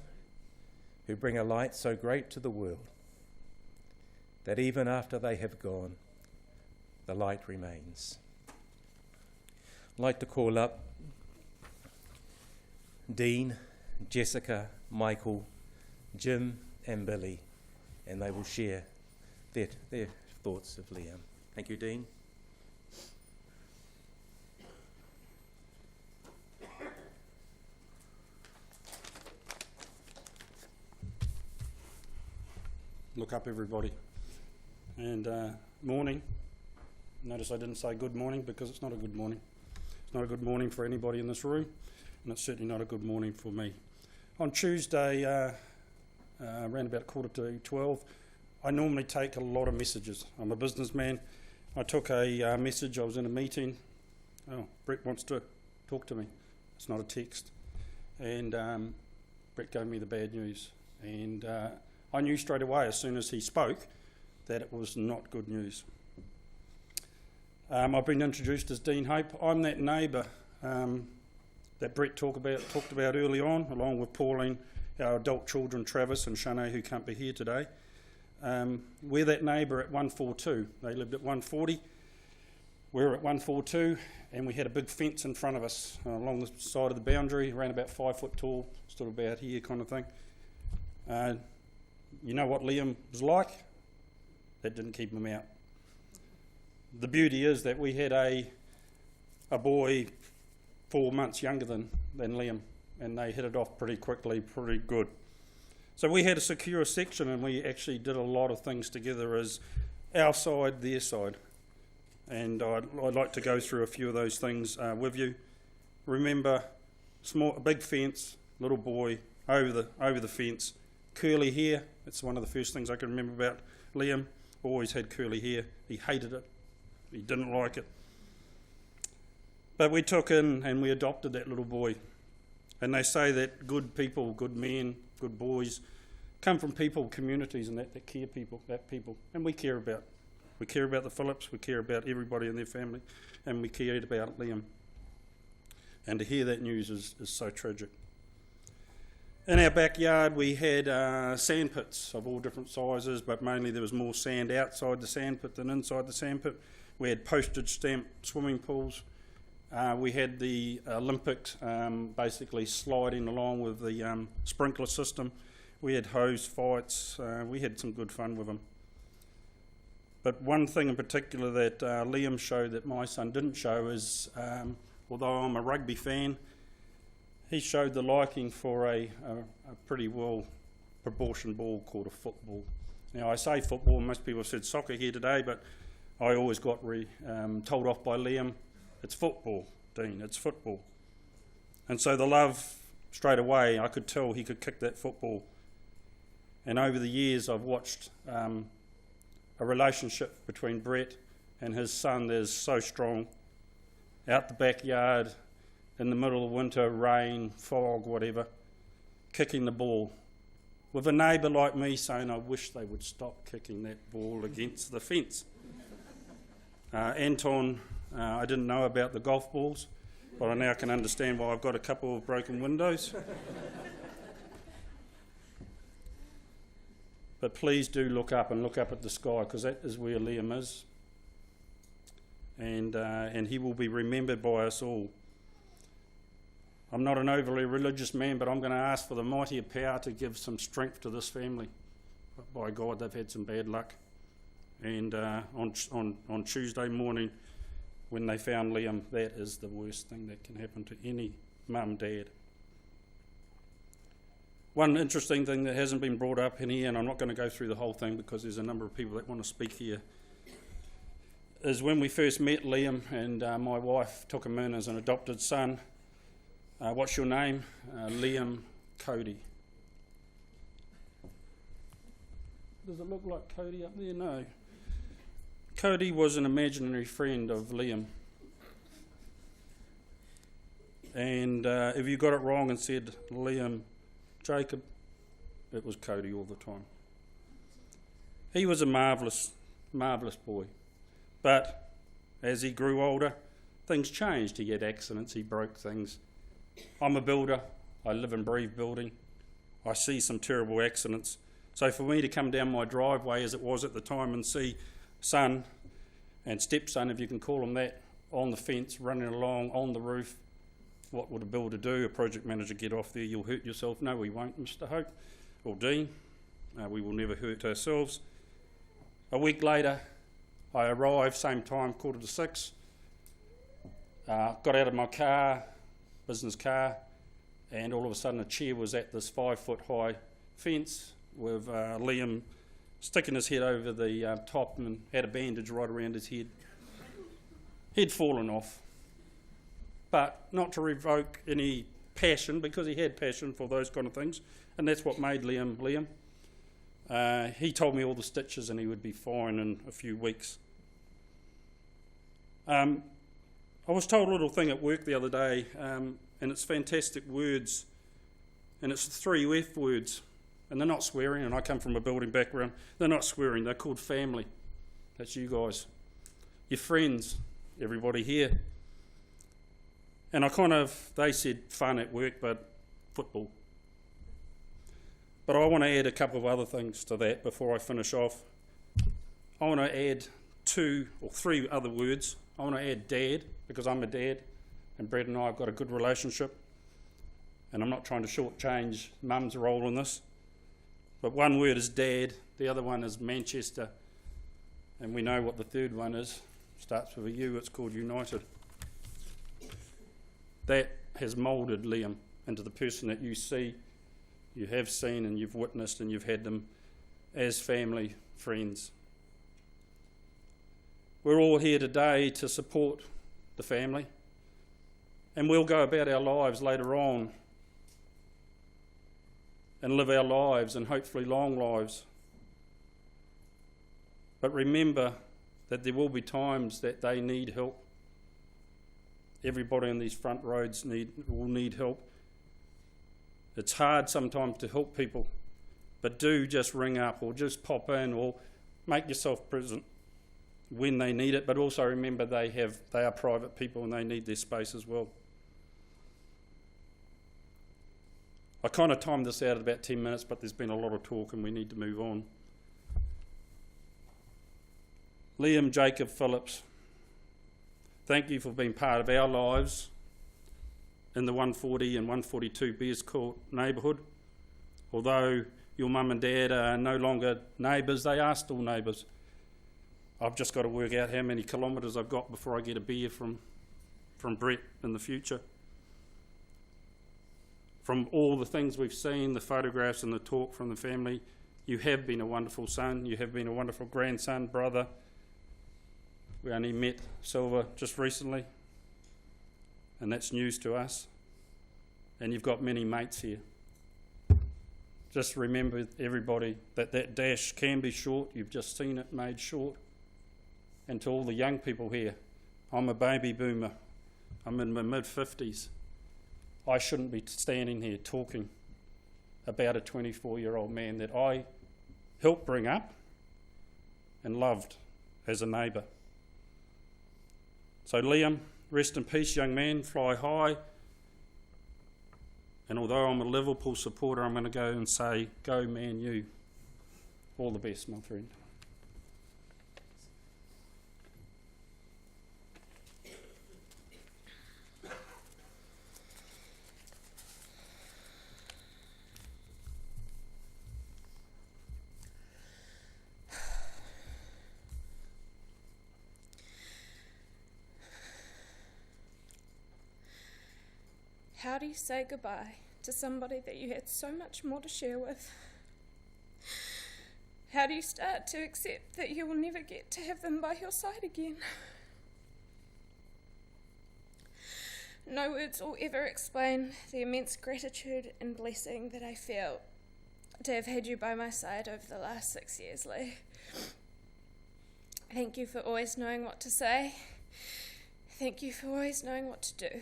who bring a light so great to the world that even after they have gone, the light remains. I'd like to call up Dean, Jessica, Michael, Jim and Billy, and they will share their thoughts of Liam. Thank you, Dean. Look up, everybody. And morning. Notice I didn't say good morning because it's not a good morning. It's not a good morning for anybody in this room, and it's certainly not a good morning for me. On Tuesday, around about 11:45, I normally take a lot of messages. I'm a businessman. I took a message. I was in a meeting. Oh, Brett wants to talk to me. It's not a text. And Brett gave me the bad news. And I knew straight away as soon as he spoke that it was not good news. I've been introduced as Dean Hope. I'm that neighbour that Brett talked about early on, along with Pauline, our adult children, Travis and Shanae, who can't be here today. We're that neighbour at 142. They lived at 140. We're at 142, and we had a big fence in front of us along the side of the boundary, around about 5 foot tall, stood about here kind of thing. You know what Liam was like? That didn't keep him out. The beauty is that we had a boy 4 months younger than Liam, and they hit it off pretty quickly, pretty good. So we had a secure section, and we actually did a lot of things together as our side, their side. And I'd like to go through a few of those things with you. Remember, a big fence, little boy over the fence, curly hair. That's one of the first things I can remember about Liam. Always had curly hair. He hated it. He didn't like it. But we took in and we adopted that little boy. And they say that good people, good men, good boys, come from people, communities, and that care people, and we care about. We care about the Phillips, we care about everybody in their family, and we cared about Liam. And to hear that news is so tragic. In our backyard we had sand pits of all different sizes, but mainly there was more sand outside the sand pit than inside the sand pit. We had postage stamp swimming pools. We had the Olympics basically sliding along with the sprinkler system. We had hose fights. We had some good fun with them. But one thing in particular that Liam showed that my son didn't show is, although I'm a rugby fan, he showed the liking for a pretty well proportioned ball called a football. Now I say football, most people have said soccer here today, but I always got told off by Liam, it's football, Dean, it's football. And so the love, straight away, I could tell he could kick that football. And over the years I've watched a relationship between Brett and his son that is so strong. Out the backyard, in the middle of winter, rain, fog, whatever, kicking the ball. With a neighbour like me saying, I wish they would stop kicking that ball against the fence. Anton, I didn't know about the golf balls. but I now can understand why I've got a couple of broken windows. But please do look up and look up at the sky, because that is where Liam is. And he will be remembered by us all. I'm not an overly religious man, but I'm going to ask for the mightier power to give some strength to this family. By God, they've had some bad luck. And on Tuesday morning, when they found Liam, that is the worst thing that can happen to any mum, dad. One interesting thing that hasn't been brought up in here, and I'm not going to go through the whole thing because there's a number of people that want to speak here, is when we first met Liam and my wife took him in as an adopted son. What's your name? Liam Cody. Does it look like Cody up there? No. Cody was an imaginary friend of Liam. And if you got it wrong and said Liam Jacob, it was Cody all the time. He was a marvellous, marvellous boy. But as he grew older, things changed. He had accidents, he broke things. I'm a builder. I live and breathe building. I see some terrible accidents. So for me to come down my driveway, as it was at the time, and see son and stepson, if you can call them that, on the fence, running along on the roof, what would a builder do? A project manager, get off there, you'll hurt yourself. No, we won't, Mr. Hope or Dean. We will never hurt ourselves. A week later, I arrived, same time, 5:45. Got out of my car, business car, and all of a sudden a chair was at this 5-foot high fence with Liam sticking his head over the top and had a bandage right around his head. He'd fallen off. But not to revoke any passion, because he had passion for those kind of things, and that's what made Liam Liam. He told me all the stitches and he would be fine in a few weeks. I was told a little thing at work the other day, and it's fantastic words, and it's 3 F words, and they're not swearing, and I come from a building background. They're not swearing, they're called family. That's you guys. Your friends, everybody here. And they said fun at work, but football. But I want to add a couple of other things to that before I finish off. I want to add 2 or 3 other words. I want to add dad, because I'm a dad, and Brad and I have got a good relationship. And I'm not trying to shortchange mum's role in this. But one word is dad, the other one is Manchester, and we know what the third one is. Starts with a U, it's called United. That has moulded Liam into the person that you see, you have seen, and you've witnessed, and you've had them as family, friends. We're all here today to support the family, and we'll go about our lives later on and live our lives, and hopefully long lives. But remember that there will be times that they need help. Everybody on these front roads will need help. It's hard sometimes to help people, but do just ring up or just pop in or make yourself present when they need it. But also remember they are private people and they need their space as well. I kind of timed this out at about 10 minutes, but there's been a lot of talk and we need to move on. Liam Jacob Phillips, thank you for being part of our lives in the 140 and 142 Bears Court neighbourhood. Although your mum and dad are no longer neighbours, they are still neighbours. I've just got to work out how many kilometres I've got before I get a beer from Brett in the future. From all the things we've seen, the photographs and the talk from the family, you have been a wonderful son, you have been a wonderful grandson, brother. We only met Silver just recently, and that's news to us. And you've got many mates here. Just remember, everybody, that dash can be short. You've just seen it made short. And to all the young people here, I'm a baby boomer. I'm in my mid-50s. I shouldn't be standing here talking about a 24-year-old man that I helped bring up and loved as a neighbour. So Liam, rest in peace, young man, fly high. And although I'm a Liverpool supporter, I'm going to go and say, go Man U. All the best, my friend. How do you say goodbye to somebody that you had so much more to share with? How do you start to accept that you will never get to have them by your side again? No words will ever explain the immense gratitude and blessing that I feel to have had you by my side over the last 6 years, Lee. Thank you for always knowing what to say. Thank you for always knowing what to do.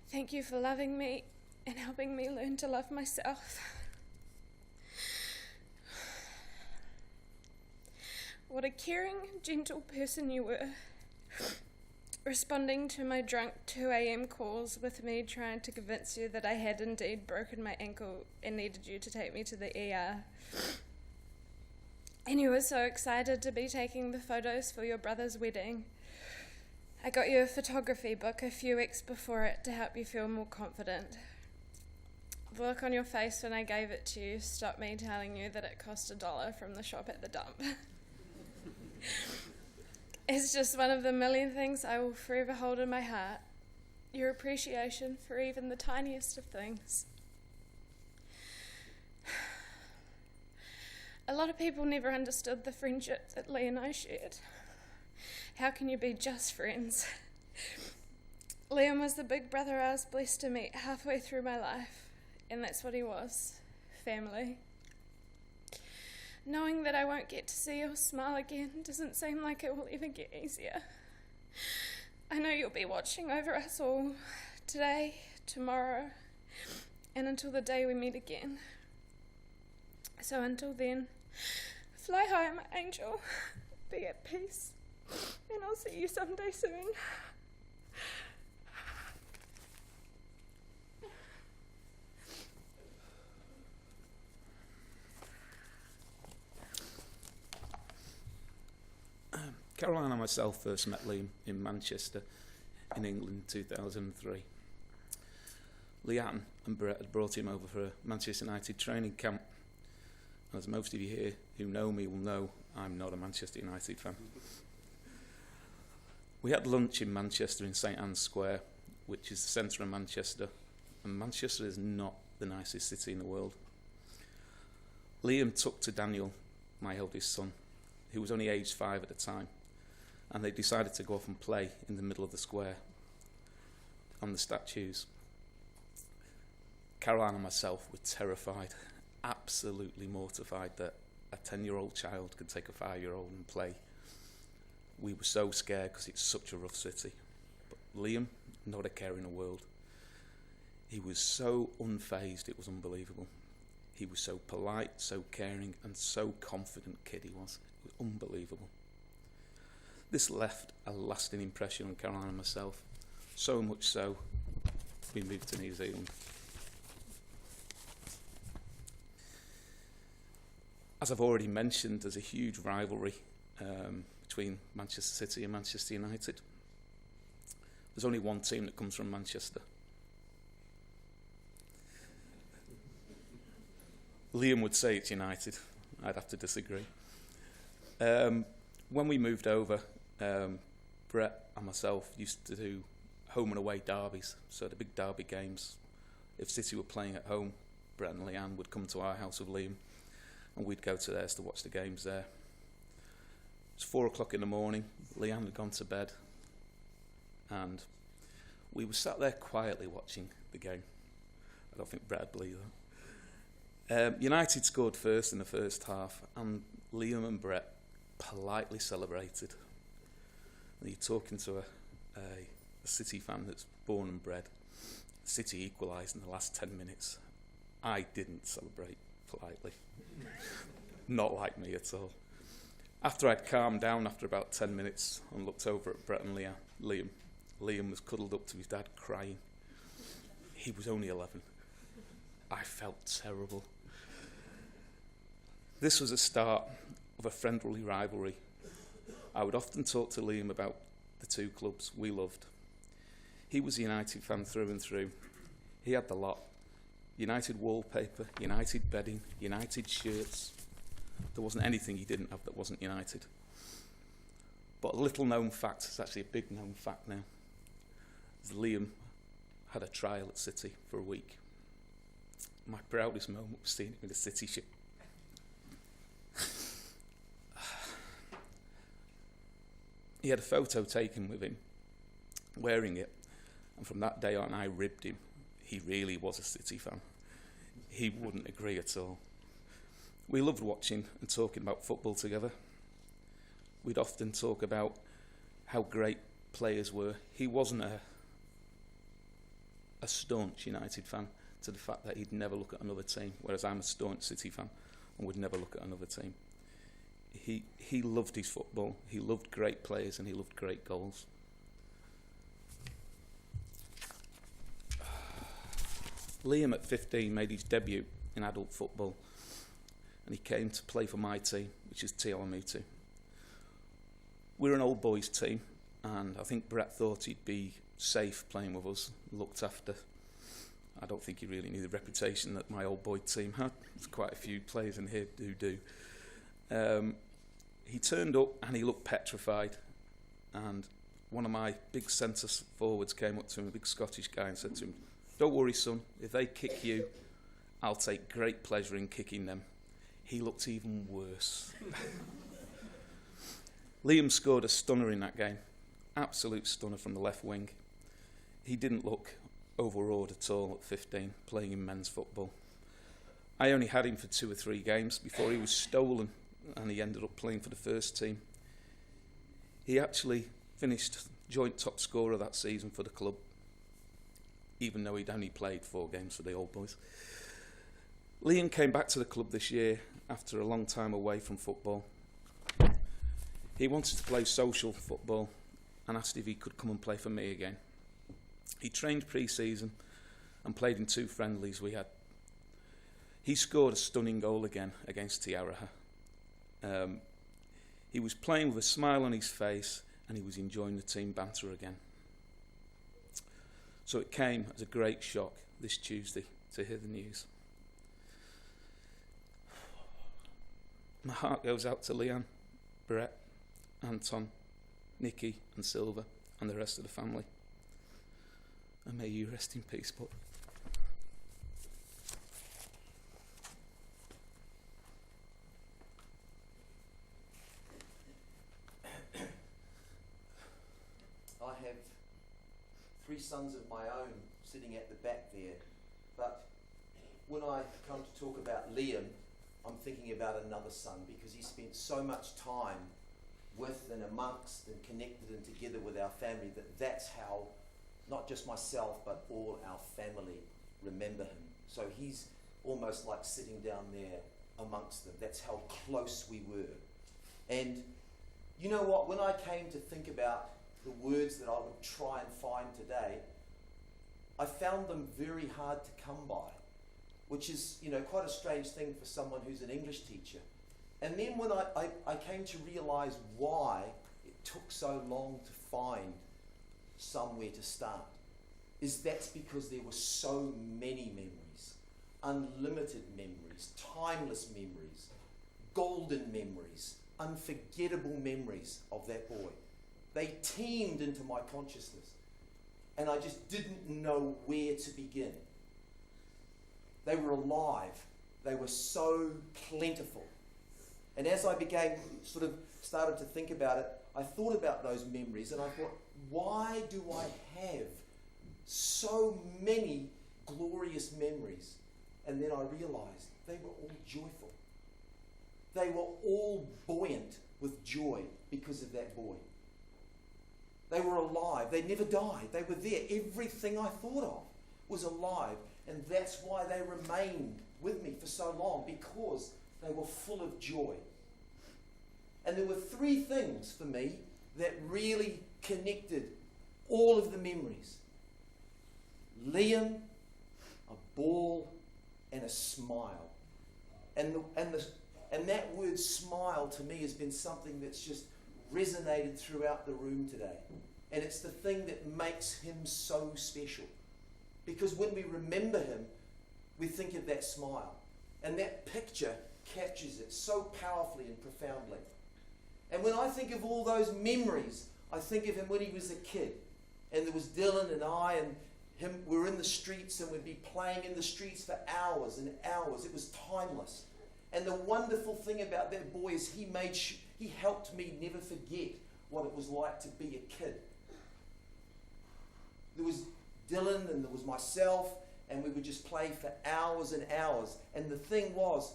Thank you for loving me and helping me learn to love myself. What a caring, gentle person you were, responding to my drunk 2 a.m. calls with me trying to convince you that I had indeed broken my ankle and needed you to take me to the ER. And you were so excited to be taking the photos for your brother's wedding. I got you a photography book a few weeks before it to help you feel more confident. The look on your face when I gave it to you stopped me telling you that it cost $1 from the shop at the dump. It's just one of the million things I will forever hold in my heart. Your appreciation for even the tiniest of things. A lot of people never understood the friendship that Lee and I shared. How can you be just friends? Liam was the big brother I was blessed to meet halfway through my life, and that's what he was, family. Knowing that I won't get to see your smile again doesn't seem like it will ever get easier. I know you'll be watching over us all, today, tomorrow, and until the day we meet again. So until then, fly high, my angel, be at peace. And I'll see you someday soon. Caroline and myself first met Liam in Manchester in England in 2003. Leanne and Brett had brought him over for a Manchester United training camp. As most of you here who know me will know, I'm not a Manchester United fan. We had lunch in Manchester in St Anne's Square, which is the centre of Manchester, and Manchester is not the nicest city in the world. Liam took to Daniel, my eldest son, who was only aged 5 at the time, and they decided to go off and play in the middle of the square on the statues. Caroline and myself were terrified, absolutely mortified that a 10-year-old child could take a 5-year-old and play. We were so scared because it's such a rough city. But Liam, not a care in the world. He was so unfazed, it was unbelievable. He was so polite, so caring, and so confident kid he was. It was unbelievable. This left a lasting impression on Caroline and myself. So much so, we moved to New Zealand. As I've already mentioned, there's a huge rivalry between Manchester City and Manchester United. There's only one team that comes from Manchester. Liam would say it's United. I'd have to disagree. When we moved over, Brett and myself used to do home and away derbies, so the big derby games. If City were playing at home, Brett and Leanne would come to our house with Liam, and we'd go to theirs to watch the games there. It was 4 o'clock in the morning, Leanne had gone to bed, and we were sat there quietly watching the game. I don't think Brett would believe that. United scored first in the first half, and Liam and Brett politely celebrated. And you're talking to a City fan that's born and bred. City equalised in the last 10 minutes. I didn't celebrate politely. Not like me at all. After I'd calmed down after about 10 minutes and looked over at Brett and Liam, Liam was cuddled up to his dad crying. He was only 11. I felt terrible. This was the start of a friendly rivalry. I would often talk to Liam about the two clubs we loved. He was a United fan through and through. He had the lot. United wallpaper, United bedding, United shirts. There wasn't anything he didn't have that wasn't United. But a little known fact, it's actually a big known fact now, is Liam had a trial at City for a week. My proudest moment was seeing him in a City shirt. He had a photo taken with him wearing it, and from that day on I ribbed him. He really was a City fan. He wouldn't agree at all. We loved watching and talking about football together. We'd often talk about how great players were. He wasn't a staunch United fan to the fact that he'd never look at another team, whereas I'm a staunch City fan and would never look at another team. He loved his football, he loved great players, and he loved great goals. Liam at 15 made his debut in adult football, and he came to play for my team, which is Tialamutu. We're an old boys team, and I think Brett thought he'd be safe playing with us, looked after. I don't think he really knew the reputation that my old boy team had. There's quite a few players in here who do. He turned up and he looked petrified, and one of my big centre forwards came up to him, a big Scottish guy, and said to him, "Don't worry, son, if they kick you, I'll take great pleasure in kicking them." He looked even worse. Liam scored a stunner in that game, absolute stunner from the left wing. He didn't look overawed at all at 15, playing in men's football. I only had him for 2 or 3 games before he was stolen, and he ended up playing for the first team. He actually finished joint top scorer that season for the club, even though he'd only played 4 games for the old boys. Liam came back to the club this year after a long time away from football. He wanted to play social football and asked if he could come and play for me again. He trained pre-season and played in 2 friendlies we had. He scored a stunning goal again against Tiaraha. He was playing with a smile on his face, and he was enjoying the team banter again. So it came as a great shock this Tuesday to hear the news. My heart goes out to Leanne, Brett, Anton, Nikki and Silver and the rest of the family. And may you rest in peace, Bob. I have 3 sons of my own sitting at the back there, but when I come to talk about Liam, I'm thinking about another son, because he spent so much time with and amongst and connected and together with our family that's how not just myself but all our family remember him. So he's almost like sitting down there amongst them. That's how close we were. And you know what, when I came to think about the words that I would try and find today, I found them very hard to come by, which is, you know, quite a strange thing for someone who's an English teacher. And then when I came to realise why it took so long to find somewhere to start, is that's because there were so many memories, unlimited memories, timeless memories, golden memories, unforgettable memories of that boy. They teemed into my consciousness, and I just didn't know where to begin. They were alive. They were so plentiful. And as I started to think about it, I thought about those memories, and I thought, why do I have so many glorious memories? And then I realised they were all joyful. They were all buoyant with joy because of that boy. They were alive. They never died. They were there. Everything I thought of was alive. And that's why they remained with me for so long, because they were full of joy. And there were three things for me that really connected all of the memories. Liam, a ball, and a smile. And that word smile to me has been something that's just resonated throughout the room today. And it's the thing that makes him so special. Because when we remember him, we think of that smile. And that picture captures it so powerfully and profoundly. And when I think of all those memories, I think of him when he was a kid. And there was Dylan and I and him, we were in the streets and we'd be playing in the streets for hours and hours. It was timeless. And the wonderful thing about that boy is he helped me never forget what it was like to be a kid. There was Dylan and there was myself, and we would just play for hours and hours. And the thing was,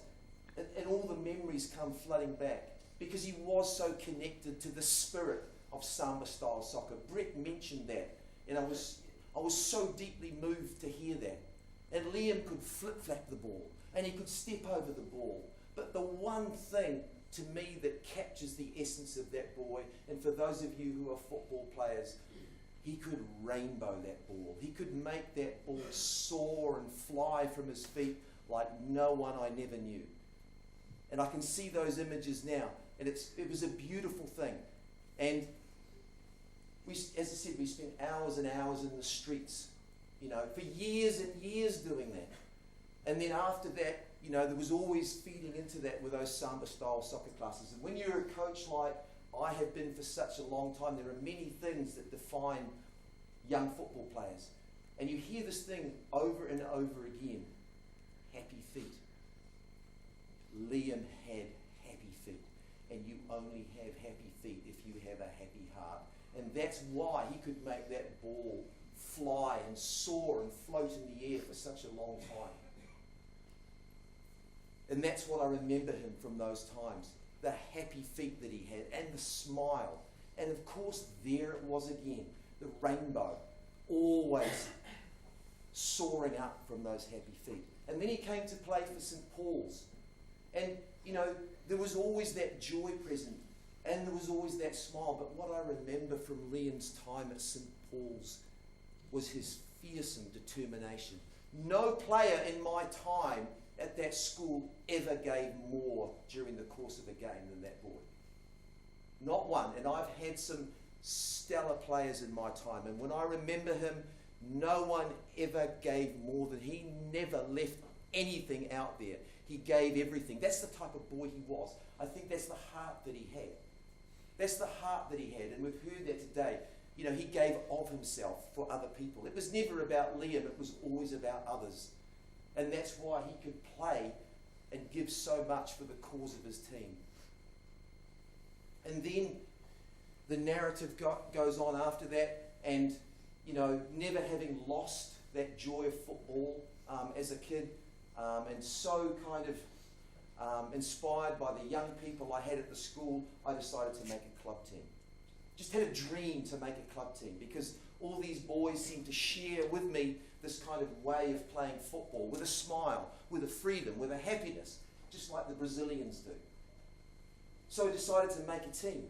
and all the memories come flooding back, because he was so connected to the spirit of Samba-style soccer. Brett mentioned that, and I was so deeply moved to hear that. And Liam could flip-flap the ball, and he could step over the ball. But the one thing to me that captures the essence of that boy, and for those of you who are football players, he could rainbow that ball. He could make that ball soar and fly from his feet like no one I never knew. And I can see those images now, and it was a beautiful thing. And as I said, we spent hours and hours in the streets, for years and years doing that. And then after that, there was always feeding into that with those Samba-style soccer classes. And when you're a coach like I have been for such a long time, there are many things that define young football players. And you hear this thing over and over again: happy feet. Liam had happy feet. And you only have happy feet if you have a happy heart. And that's why he could make that ball fly and soar and float in the air for such a long time. And that's what I remember him from those times. The happy feet that he had and the smile. And of course, there it was again, the rainbow, always soaring up from those happy feet. And then he came to play for St. Paul's. And, there was always that joy present. And there was always that smile. But what I remember from Liam's time at St. Paul's was his fearsome determination. No player in my time at that school ever gave more during the course of a game than that boy. Not one. And I've had some stellar players in my time. And when I remember him, no one ever gave more than he never left anything out there. He gave everything. That's the type of boy he was. I think that's the heart that he had. That's the heart that he had. And we've heard that today. He gave of himself for other people. It was never about Liam. It was always about others. And that's why he could play and give so much for the cause of his team. And then the narrative goes on after that, and never having lost that joy of football as a kid, and so kind of inspired by the young people I had at the school, I decided to make a club team. Just had a dream to make a club team, because all these boys seemed to share with me this kind of way of playing football, with a smile, with a freedom, with a happiness, just like the Brazilians do. So I decided to make a team.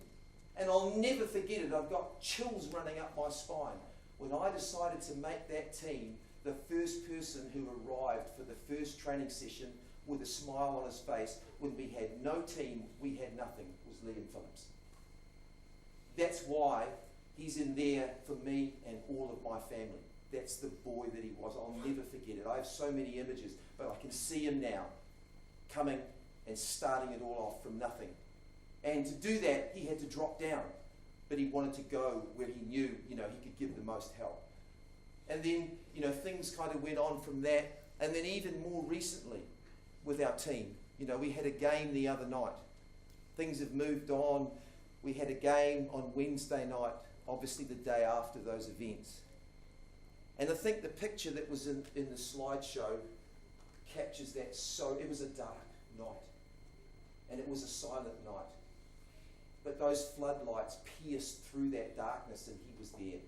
And I'll never forget it. I've got chills running up my spine. When I decided to make that team, the first person who arrived for the first training session with a smile on his face, when we had no team, we had nothing, was Liam Phillips. That's why he's in there for me and all of my family. That's the boy that he was. I'll never forget it. I have so many images, but I can see him now coming and starting it all off from nothing. And to do that, he had to drop down. But he wanted to go where he knew, he could give the most help. And then, things kind of went on from that. And then even more recently with our team, we had a game the other night. Things have moved on. We had a game on Wednesday night, obviously the day after those events. And I think the picture that was in the slideshow captures that so. It was a dark night. And it was a silent night. But those floodlights pierced through that darkness, and he was there.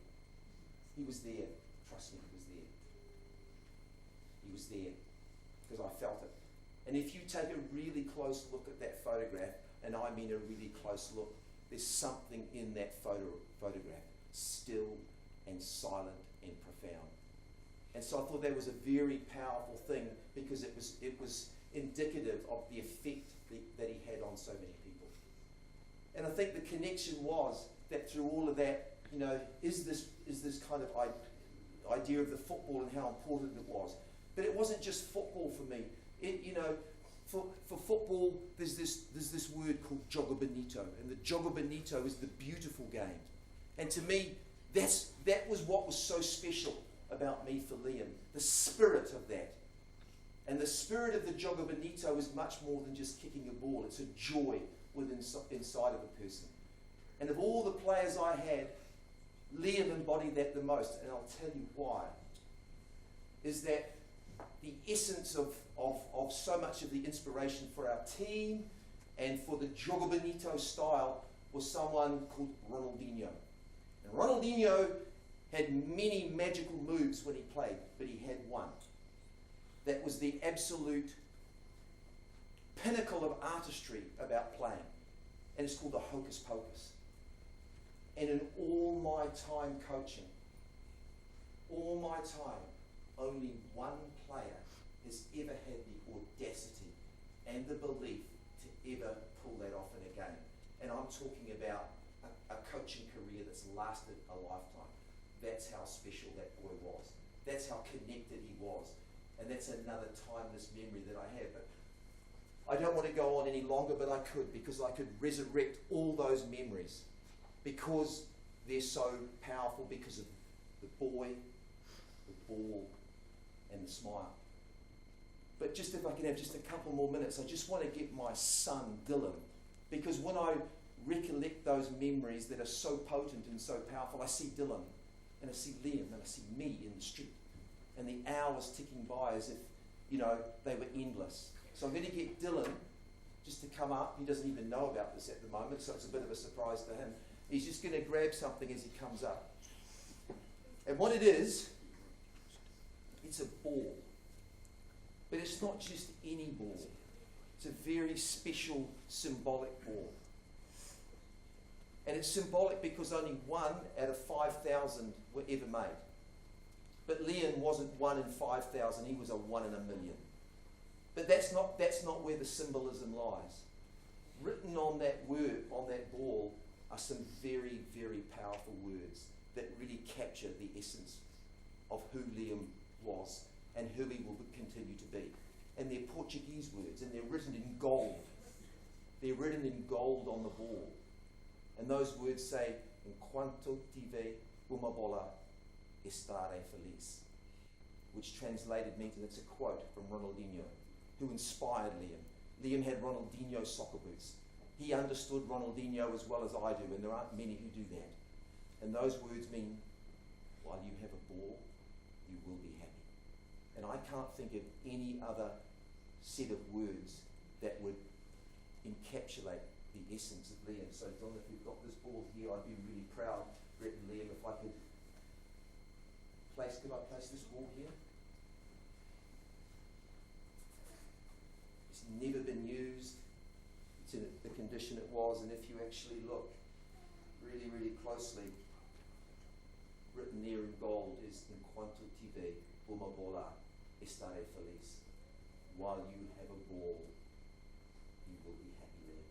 He was there. Trust me, he was there. He was there because I felt it. And if you take a really close look at that photograph, and I mean a really close look, there's something in that photograph, still and silent and profound. And so I thought that was a very powerful thing, because it was indicative of the effect that he had on so many people. And I think the connection was that through all of that, is this kind of idea of the football and how important it was. But it wasn't just football for me. For football, there's this word called jogo bonito, and the jogo bonito is the beautiful game. And to me, that was what was so special about me for Liam, the spirit of that. And the spirit of the jogo bonito is much more than just kicking a ball. It's a joy inside of a person. And of all the players I had, Liam embodied that the most, and I'll tell you why. Is that the essence of so much of the inspiration for our team and for the jogo bonito style was someone called Ronaldinho. And Ronaldinho had many magical moves when he played, but he had one. That was the absolute pinnacle of artistry about playing. And it's called the hocus pocus. And in all my time coaching, only one player has ever had the audacity and the belief to ever pull that off in a game. And I'm talking about a coaching career that's lasted a lifetime. That's how special that boy was. That's how connected he was. And that's another timeless memory that I have. But I don't want to go on any longer, but I could, because I could resurrect all those memories, because they're so powerful, because of the boy, the ball, and the smile. But just if I can have just a couple more minutes, I just want to get my son, Dylan, because when I recollect those memories that are so potent and so powerful, I see Dylan, and I see Liam, and I see me in the street, and the hours ticking by as if, they were endless. So I'm going to get Dylan just to come up. He doesn't even know about this at the moment, so it's a bit of a surprise to him. He's just going to grab something as he comes up. And what it is, it's a ball. But it's not just any ball. It's a very special, symbolic ball. And it's symbolic because only 1 out of 5,000 were ever made. But Liam wasn't 1 in 5,000, he was a 1 in a million. But that's not where the symbolism lies. Written on that ball are some very, very powerful words that really capture the essence of who Liam was and who he will continue to be. And they're Portuguese words, and they're written in gold. They're written in gold on the ball. And those words say, Enquanto tive uma bola, estarei feliz. Which translated means, and it's a quote from Ronaldinho, who inspired Liam. Liam had Ronaldinho soccer boots. He understood Ronaldinho as well as I do, and there aren't many who do that. And those words mean, while you have a ball, you will be happy. And I can't think of any other set of words that would encapsulate the essence of Liam. So Don, if you've got this ball here, I'd be really proud, Brett and Liam, if I could place this ball here? It's never been used. It's in the condition it was, and if you actually look really, really closely, written there in gold is Enquanto tive uma bola, estarei feliz. While you have a ball, you will be happy there.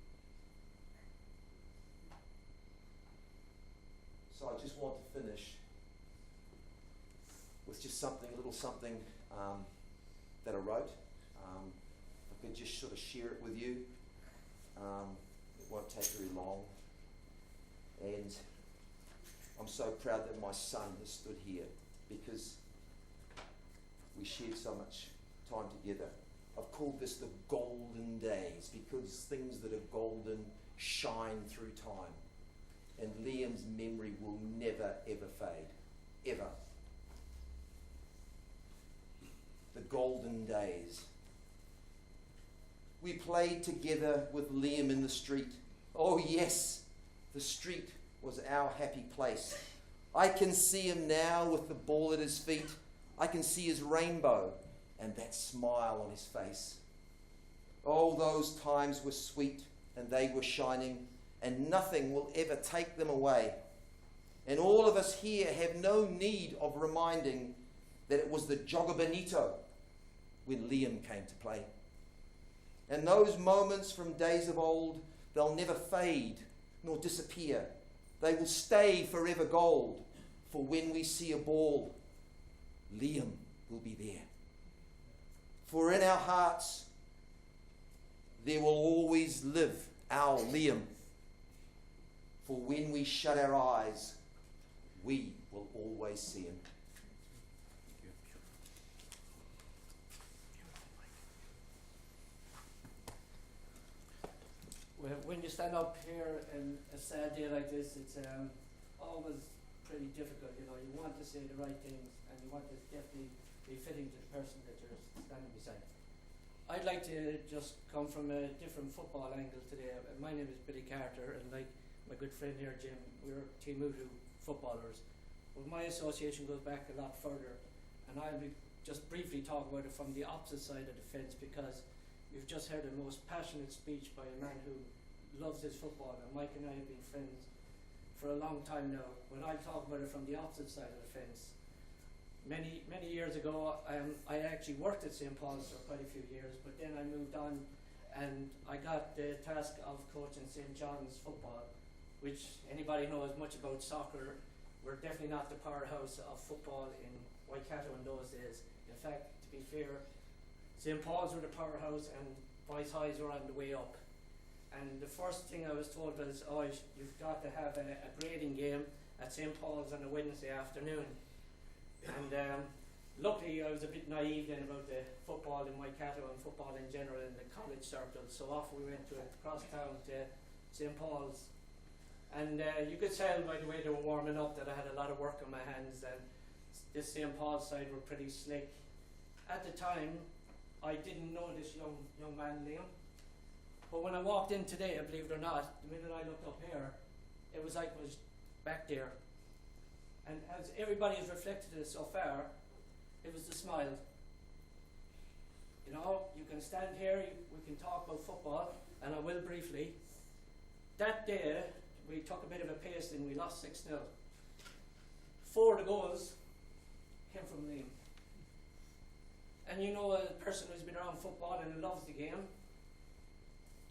So I just want to finish with just a little something that I wrote. If I could just sort of share it with you. It won't take very long. And I'm so proud that my son has stood here, because we shared so much time together. I've called this the golden days, because things that are golden shine through time. And Liam's memory will never, ever fade. Ever. The golden days. We played together with Liam in the street. Oh yes, the street was our happy place. I can see him now with the ball at his feet. I can see his rainbow and that smile on his face. Oh, those times were sweet. and they were shining, and nothing will ever take them away. And all of us here have no need of reminding that it was the Jogger Bonito when Liam came to play. And those moments from days of old, they'll never fade nor disappear. They will stay forever gold, for when we see a ball, Liam will be there. For in our hearts, there will always live our Liam. For when we shut our eyes, we will always see him. Well, when you stand up here in a sad day like this, it's always pretty difficult. You know, you want to say the right things, and you want to definitely be fitting to the person that you're standing beside. I'd like to just come from a different football angle today. My name is Billy Carter, and like my good friend here, Jim, we're Team Udu footballers. Well, my association goes back a lot further, and I'll be just briefly talk about it from the opposite side of the fence, because you've just heard the most passionate speech by a man who loves his football, and Mike and I have been friends for a long time now. But I'll talk about it from the opposite side of the fence. Many years ago, I actually worked at St. Paul's for quite a few years, but then I moved on and I got the task of coaching St. John's football, which anybody knows much about soccer, we're definitely not the powerhouse of football in Waikato in those days. In fact, to be fair, St. Paul's were the powerhouse and Boys Highs were on the way up. And the first thing I was told was, oh, you've got to have a grading game at St. Paul's on a Wednesday afternoon. And luckily I was a bit naive then about the football in Waikato and football in general in the college circles. So off we went to across town to St. Paul's. And you could tell by the way they were warming up that I had a lot of work on my hands, and this St. Paul's side were pretty slick. At the time, I didn't know this young man, Liam. But when I walked in today, believe it or not, the minute I looked up here, it was like I was back there. And as everybody has reflected it so far, it was the smile. You know, you can stand here, we can talk about football, and I will briefly. That day, we took a bit of a pasting, we lost 6-0. 4 of the goals came from Liam. And you know, a person who's been around football and who loves the game,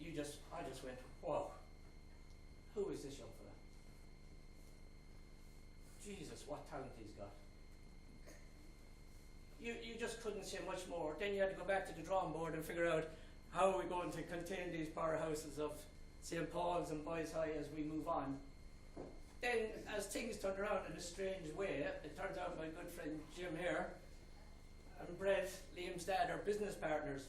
I just went, whoa, who is this young fella? Jesus, what talent he's got. You just couldn't say much more. Then you had to go back to the drawing board and figure out how are we going to contain these powerhouses of St. Paul's and Boys High as we move on. Then, as things turned around in a strange way, it turns out my good friend Jim here and Brett, Liam's dad, are business partners.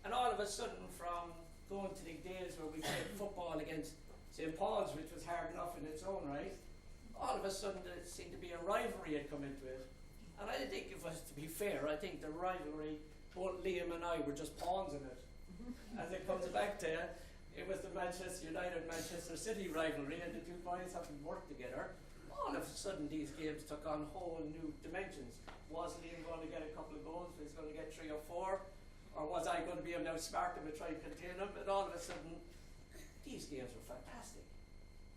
And all of a sudden, from going to the days where we played football against St. Paul's, which was hard enough in its own right, all of a sudden there seemed to be a rivalry had come into it. And I think, if it was to be fair, I think the rivalry, both Liam and I were just pawns in it. As it comes back to it was the Manchester United-Manchester City rivalry, and the two boys having worked together. All of a sudden these games took on whole new dimensions. Was Liam going to get a couple of goals? Was he going to get 3 or 4? Or was I going to be able to outsmart him and try and contain him? And all of a sudden, these games were fantastic.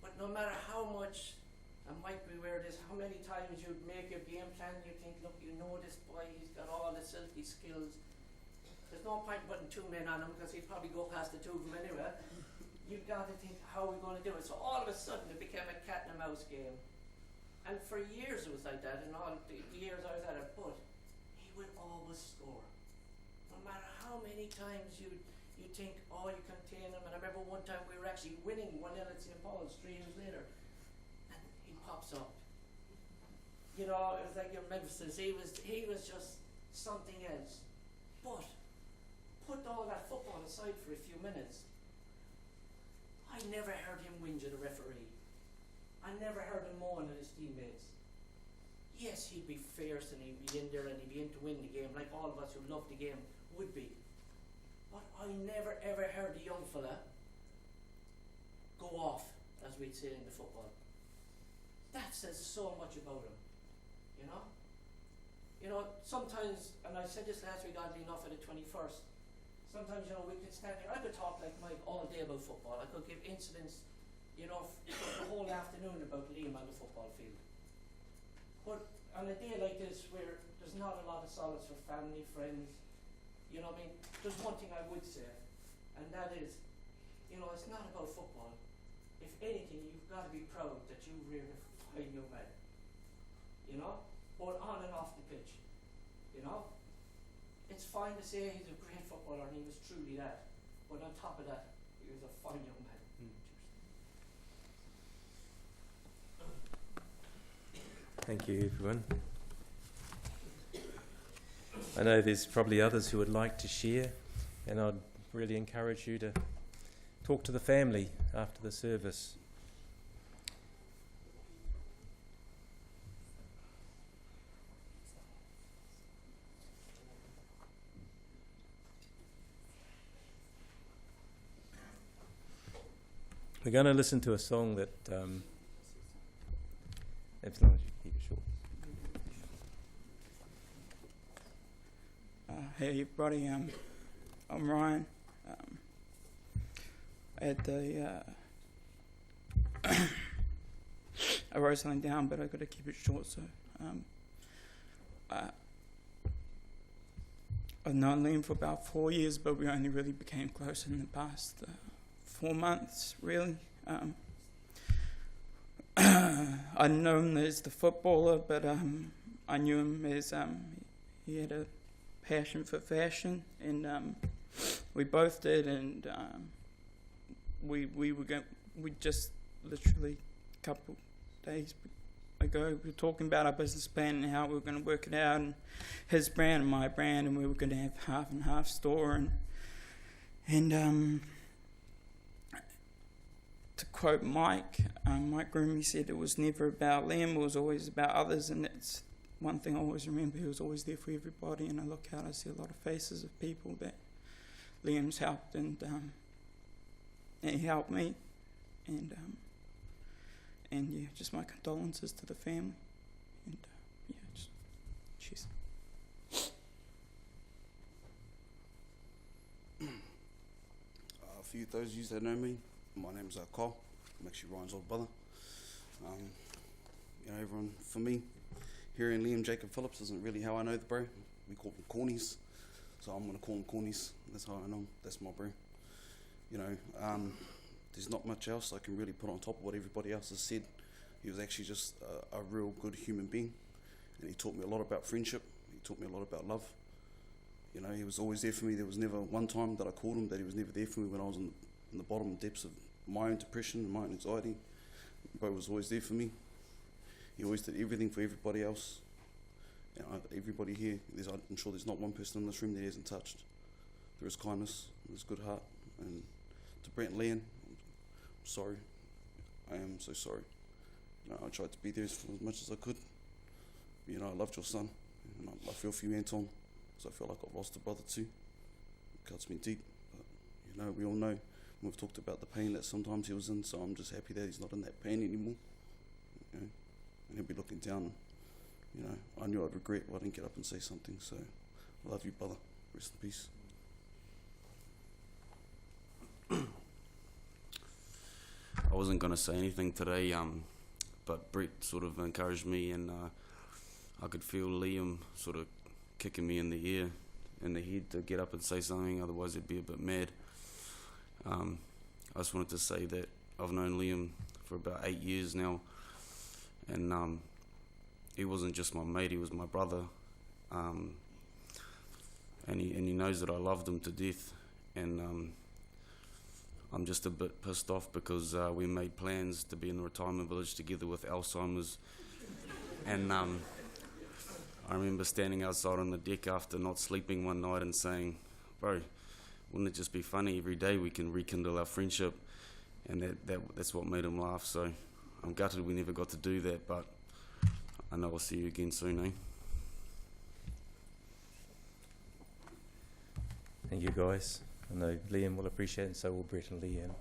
But no matter how much, and Mike, beware this, how many times you'd make your game plan, you think, look, you know this boy, he's got all the silky skills. There's no point putting 2 men on him because he'd probably go past the 2 of them anyway. You've got to think, how are we going to do it? So all of a sudden, it became a cat and a mouse game. And for years it was like that, in all the years I was at it, but he would always score. No matter how many times you think, oh, you contain him. And I remember one time we were actually winning 1-0 at St. Paul's 3 years later, and he pops up. You know, it was like your Memphis. He was just something else. But put all that football aside for a few minutes. I never heard him whinge at a referee. I never heard him moan at his teammates. Yes, he'd be fierce and he'd be in there and he'd be in to win the game, like all of us who love the game would be. But I never ever heard the young fella go off, as we'd say in the football. That says so much about him, you know? You know, sometimes, and I said this last week oddly enough at the 21st, sometimes, you know, we could stand here, I could talk like Mike all day about football. I could give incidents, you know, for the whole afternoon about Liam on the football field. But on a day like this, where there's not a lot of solace for family, friends, you know what I mean, there's one thing I would say, and that is, you know, it's not about football. If anything, you've got to be proud that you reared a fine young man. You know, both on and off the pitch. You know, it's fine to say he's a great footballer, and he was truly that. But on top of that, he was a fine young man. Thank you, everyone. I know there's probably others who would like to share, and I'd really encourage you to talk to the family after the service. We're going to listen to a song that, as long as you keep it short. Hey everybody, I'm Ryan. I had I wrote something down, but I've got to keep it short. So I've known Liam for about 4 years, but we only really became close in the past 4 months, really. I know him as the footballer, but I knew him as he had a passion for fashion, and we both did, and we just literally a couple days ago we were talking about our business plan and how we were going to work it out, and his brand and my brand, and we were going to have half and half store, and to quote Mike Groom, he said it was never about Liam, it was always about others, and that's one thing I always remember. He was always there for everybody, and I look out, I see a lot of faces of people that Liam's helped, and he helped me, and yeah, just my condolences to the family, and yeah, just cheers. For you, those of you that know me, my name's Kyle. I'm actually Ryan's old brother. You know, everyone, for me, hearing Liam Jacob Phillips isn't really how I know the bro. We call them cornies, so I'm going to call them cornies. That's how I know him. That's my bro. You know, there's not much else I can really put on top of what everybody else has said. He was actually just a real good human being, and he taught me a lot about friendship. He taught me a lot about love. You know, he was always there for me. There was never one time that I called him that he was never there for me when I was in the bottom depths of my own depression and my own anxiety. Bro was always there for me. He always did everything for everybody else. You know, everybody here, I'm sure there's not one person in this room that he hasn't touched. There is kindness, there's good heart. And to Brent and Leon, I'm sorry. I am so sorry. You know, I tried to be there for as much as I could. You know, I loved your son, and I feel for you, Anton, because I feel like I've lost a brother too. It cuts me deep, but you know, we all know. We've talked about the pain that sometimes he was in, so I'm just happy that he's not in that pain anymore. You know, and he'll be looking down. And, you know, I knew I'd regret why I didn't get up and say something. So I love you, brother. Rest in peace. I wasn't going to say anything today, but Brett sort of encouraged me, and I could feel Liam sort of kicking me in the ear, in the head, to get up and say something, otherwise it'd be a bit mad. I just wanted to say that I've known Liam for about 8 years now, and he wasn't just my mate, he was my brother, and he knows that I loved him to death, and I'm just a bit pissed off because we made plans to be in the retirement village together with Alzheimer's, and I remember standing outside on the deck after not sleeping one night and saying, bro, wouldn't it just be funny every day we can rekindle our friendship? And that's what made him laugh. So I'm gutted we never got to do that, but I know I'll see you again soon, eh? Thank you, guys. I know Liam will appreciate it, and so will Brett and Leanne.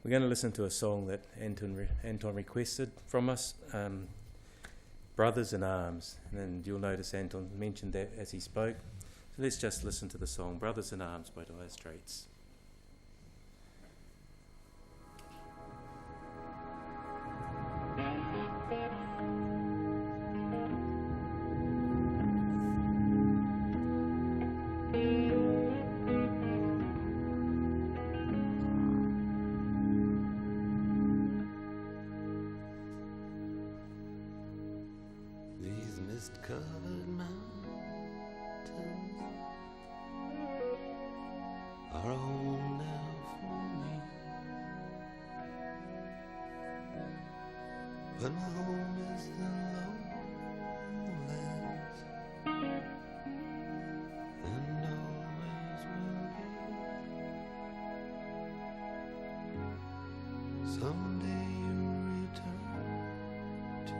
We're going to listen to a song that Anton requested from us, Brothers in Arms. And you'll notice Anton mentioned that as he spoke. Let's just listen to the song Brothers in Arms by Dire Straits. These mist-covered mountains are a home now for me, but my home is the lowlands, and always will be. Someday you'll return to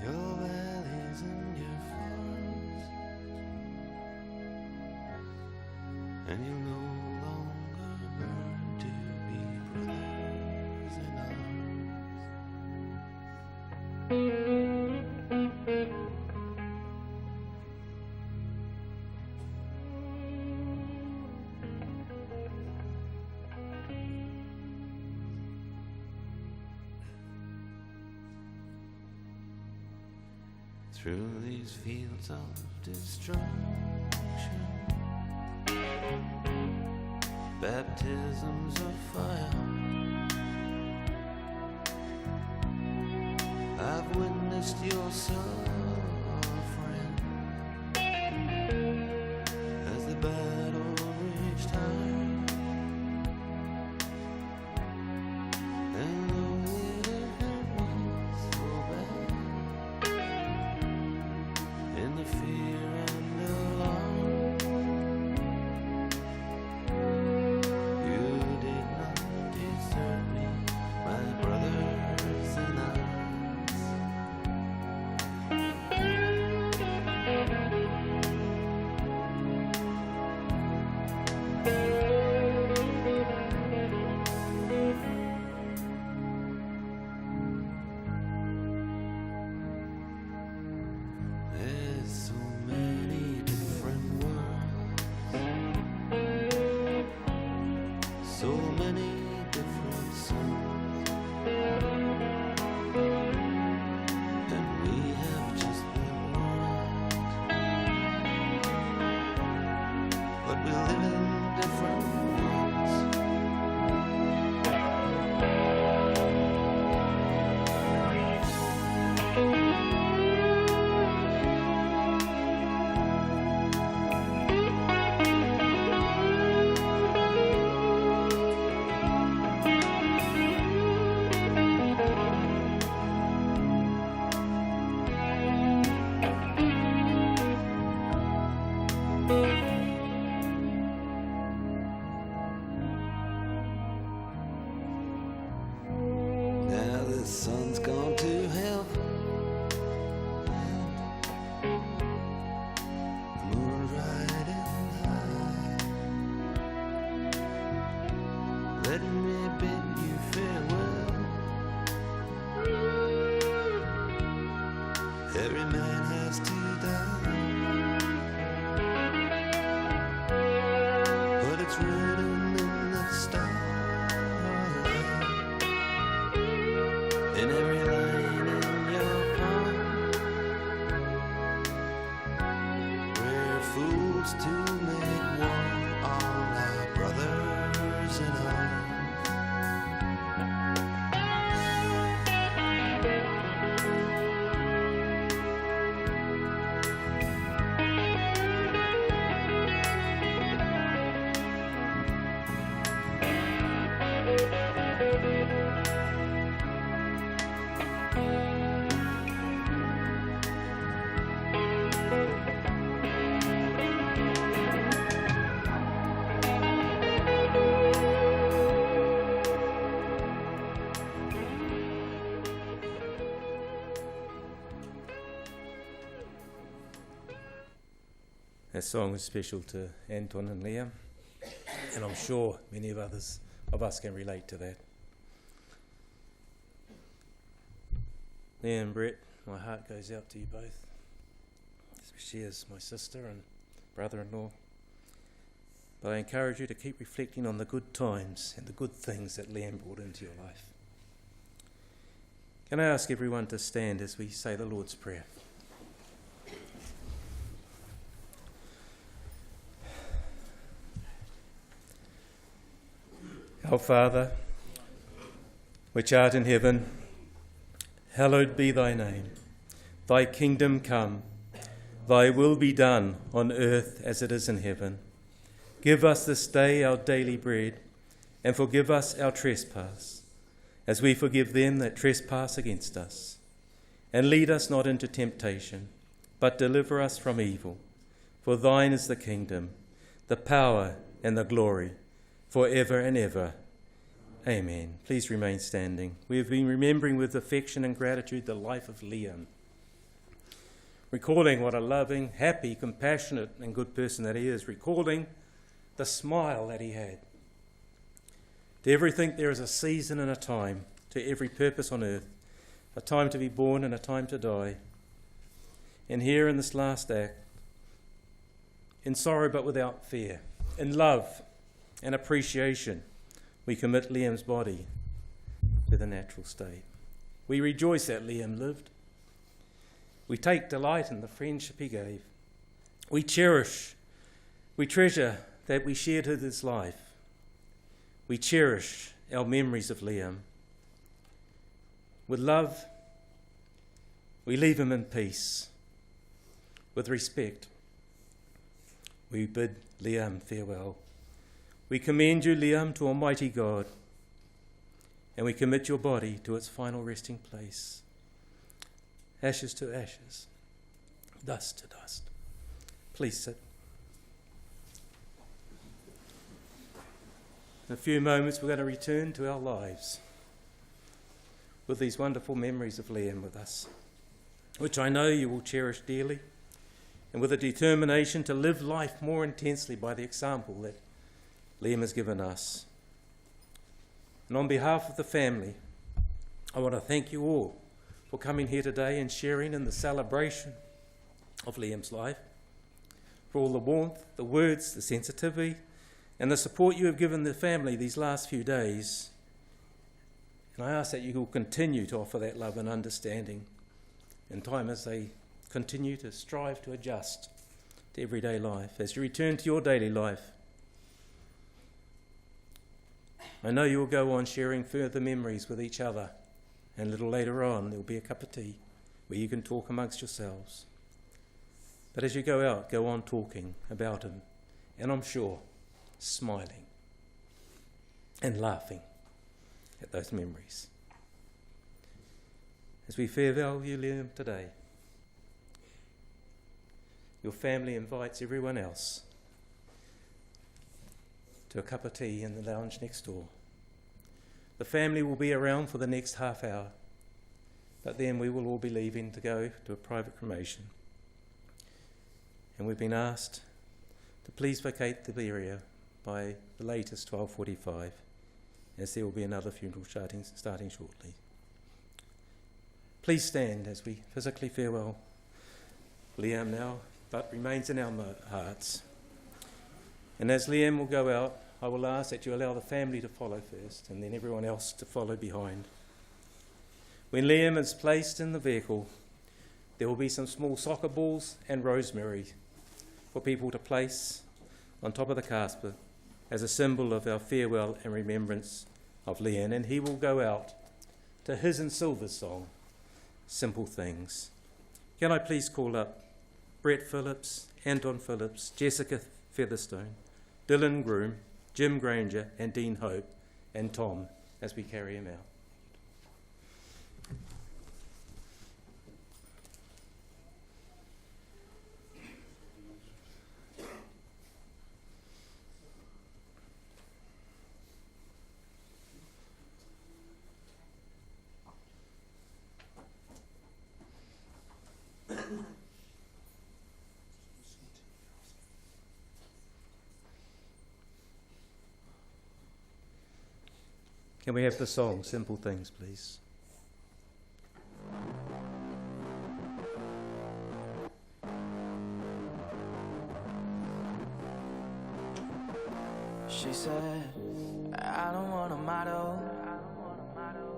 your valleys and your farms, and you'll no longer burn to be brothers in through these fields of destruction, baptisms of fire, I've witnessed your suffering as the battle reached high, and though it had once so bad, in the fear and alarm, you did not desert me, my brothers in arms. There's so many different worlds, so many different suns, and we have just been one, but we live in different ones. Now the sun's gone to hell, the moon's riding high. Let me bid you farewell. Every man has to die, but it's written in the stars. In every line in your palm, we're fools to make war on our brothers in arms. That song is special to Anton and Liam, and I'm sure many of us can relate to that. Liam, Brett, my heart goes out to you both, She is my sister and brother-in-law. But I encourage you to keep reflecting on the good times and the good things that Liam brought into your life. Can I ask everyone to stand as we say the Lord's Prayer? Our Father, which art in heaven, hallowed be thy name. Thy kingdom come, thy will be done on earth as it is in heaven. Give us this day our daily bread, and forgive us our trespass, as we forgive them that trespass against us. And lead us not into temptation, but deliver us from evil. For thine is the kingdom, the power, and the glory, for ever and ever. Amen. Please remain standing. We have been remembering with affection and gratitude the life of Liam, recalling what a loving, happy, compassionate, and good person that he is, recalling the smile that he had. To everything there is a season and a time, to every purpose on earth, a time to be born and a time to die. And here in this last act, in sorrow but without fear, in love and appreciation, we commit Liam's body to the natural state. We rejoice that Liam lived. We take delight in the friendship he gave. We treasure that we shared his life. We cherish our memories of Liam. With love, we leave him in peace. With respect, we bid Liam farewell. We commend you, Liam, to Almighty God, and we commit your body to its final resting place. Ashes to ashes, dust to dust. Please sit. In a few moments, we're going to return to our lives with these wonderful memories of Liam with us, which I know you will cherish dearly, and with a determination to live life more intensely by the example that Liam has given us. And on behalf of the family, I want to thank you all for coming here today and sharing in the celebration of Liam's life, for all the warmth, the words, the sensitivity, and the support you have given the family these last few days. And I ask that you will continue to offer that love and understanding in time as they continue to strive to adjust to everyday life. As you return to your daily life, I know you will go on sharing further memories with each other, and a little later on there will be a cup of tea where you can talk amongst yourselves. But as you go out, go on talking about him, and I'm sure smiling and laughing at those memories. As we farewell you, Liam, today, your family invites everyone else to a cup of tea in the lounge next door. The family will be around for the next half hour, but then we will all be leaving to go to a private cremation. And we've been asked to please vacate the area by the latest 12:45, as there will be another funeral starting shortly. Please stand as we physically farewell Liam now, but remains in our hearts. And as Liam will go out, I will ask that you allow the family to follow first, and then everyone else to follow behind. When Liam is placed in the vehicle, there will be some small soccer balls and rosemary for people to place on top of the casket as a symbol of our farewell and remembrance of Liam. And he will go out to his and Silver's song, Simple Things. Can I please call up Brett Phillips, Anton Phillips, Jessica Featherstone, Dylan Groom, Jim Granger, and Dean Hope, and Tom as we carry him out. Can we have the song, Simple Things, please? She said, I don't want a model,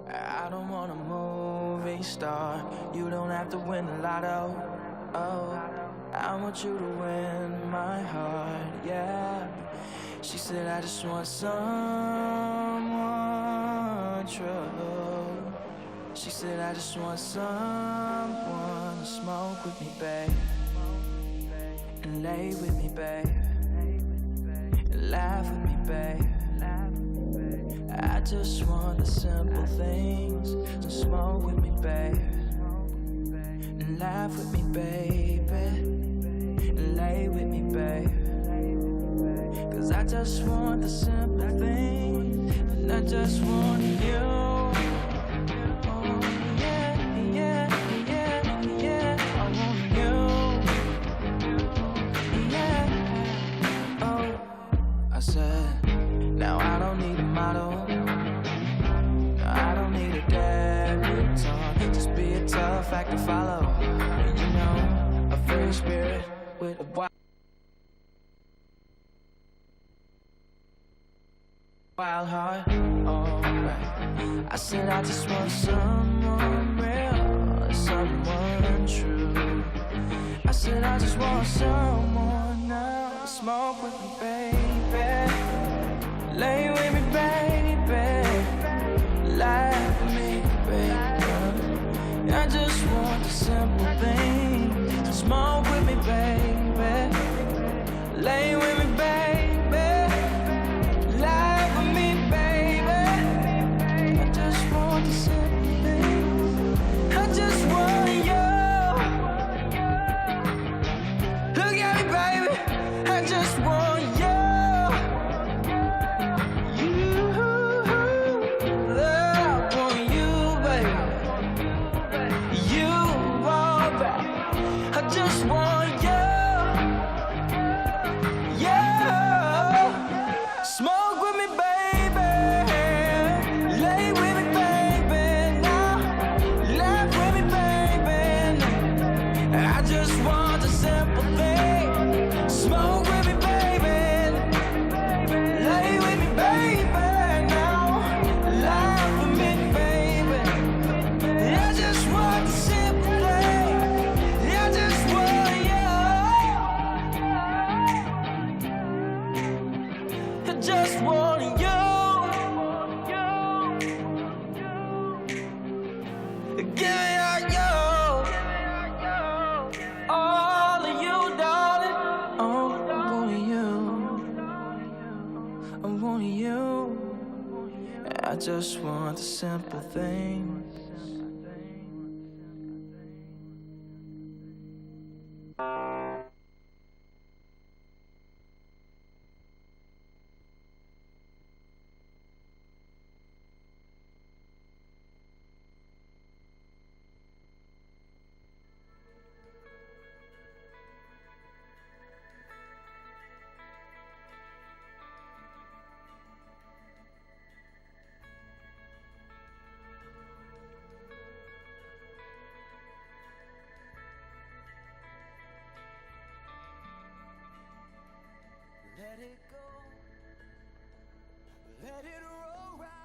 I don't want a movie star. You don't have to win the lotto. Oh, I want you to win my heart, yeah. She said, I just want someone true. She said, I just want someone to smoke with me, babe, and lay with me, babe, and laugh with me, babe. I just want the simple things. So smoke with me, babe, and laugh with me, baby, and lay with me, babe. Cause I just want the simple things, and I just want you. Oh, yeah, yeah, yeah, yeah, I want you. Yeah, oh, I said, now I don't need a model, I don't need a debutante. Just be a tough act to follow. You know, a free spirit with a wild heart. Alright, I said I just want someone real, someone true. I said I just want someone now to smoke with me, baby, lay with me, baby, lie with me, baby. I just want the simple things. So smoke with me, baby, lay with me, baby, lie with me, baby. I just want the simple things. I just want you. Look at me, baby, I just want you. Just want you, yeah. Smoke with me, baby, lay with me, baby, now laugh with me, baby. I just want a simple thing. Smoke with me, baby, lay with me, baby, now laugh with me, baby. I just want the simple thing. Just want you. Give me all of you, darling. Oh, I want you. I want you. I just want the simple things. Let it go, let it roll right.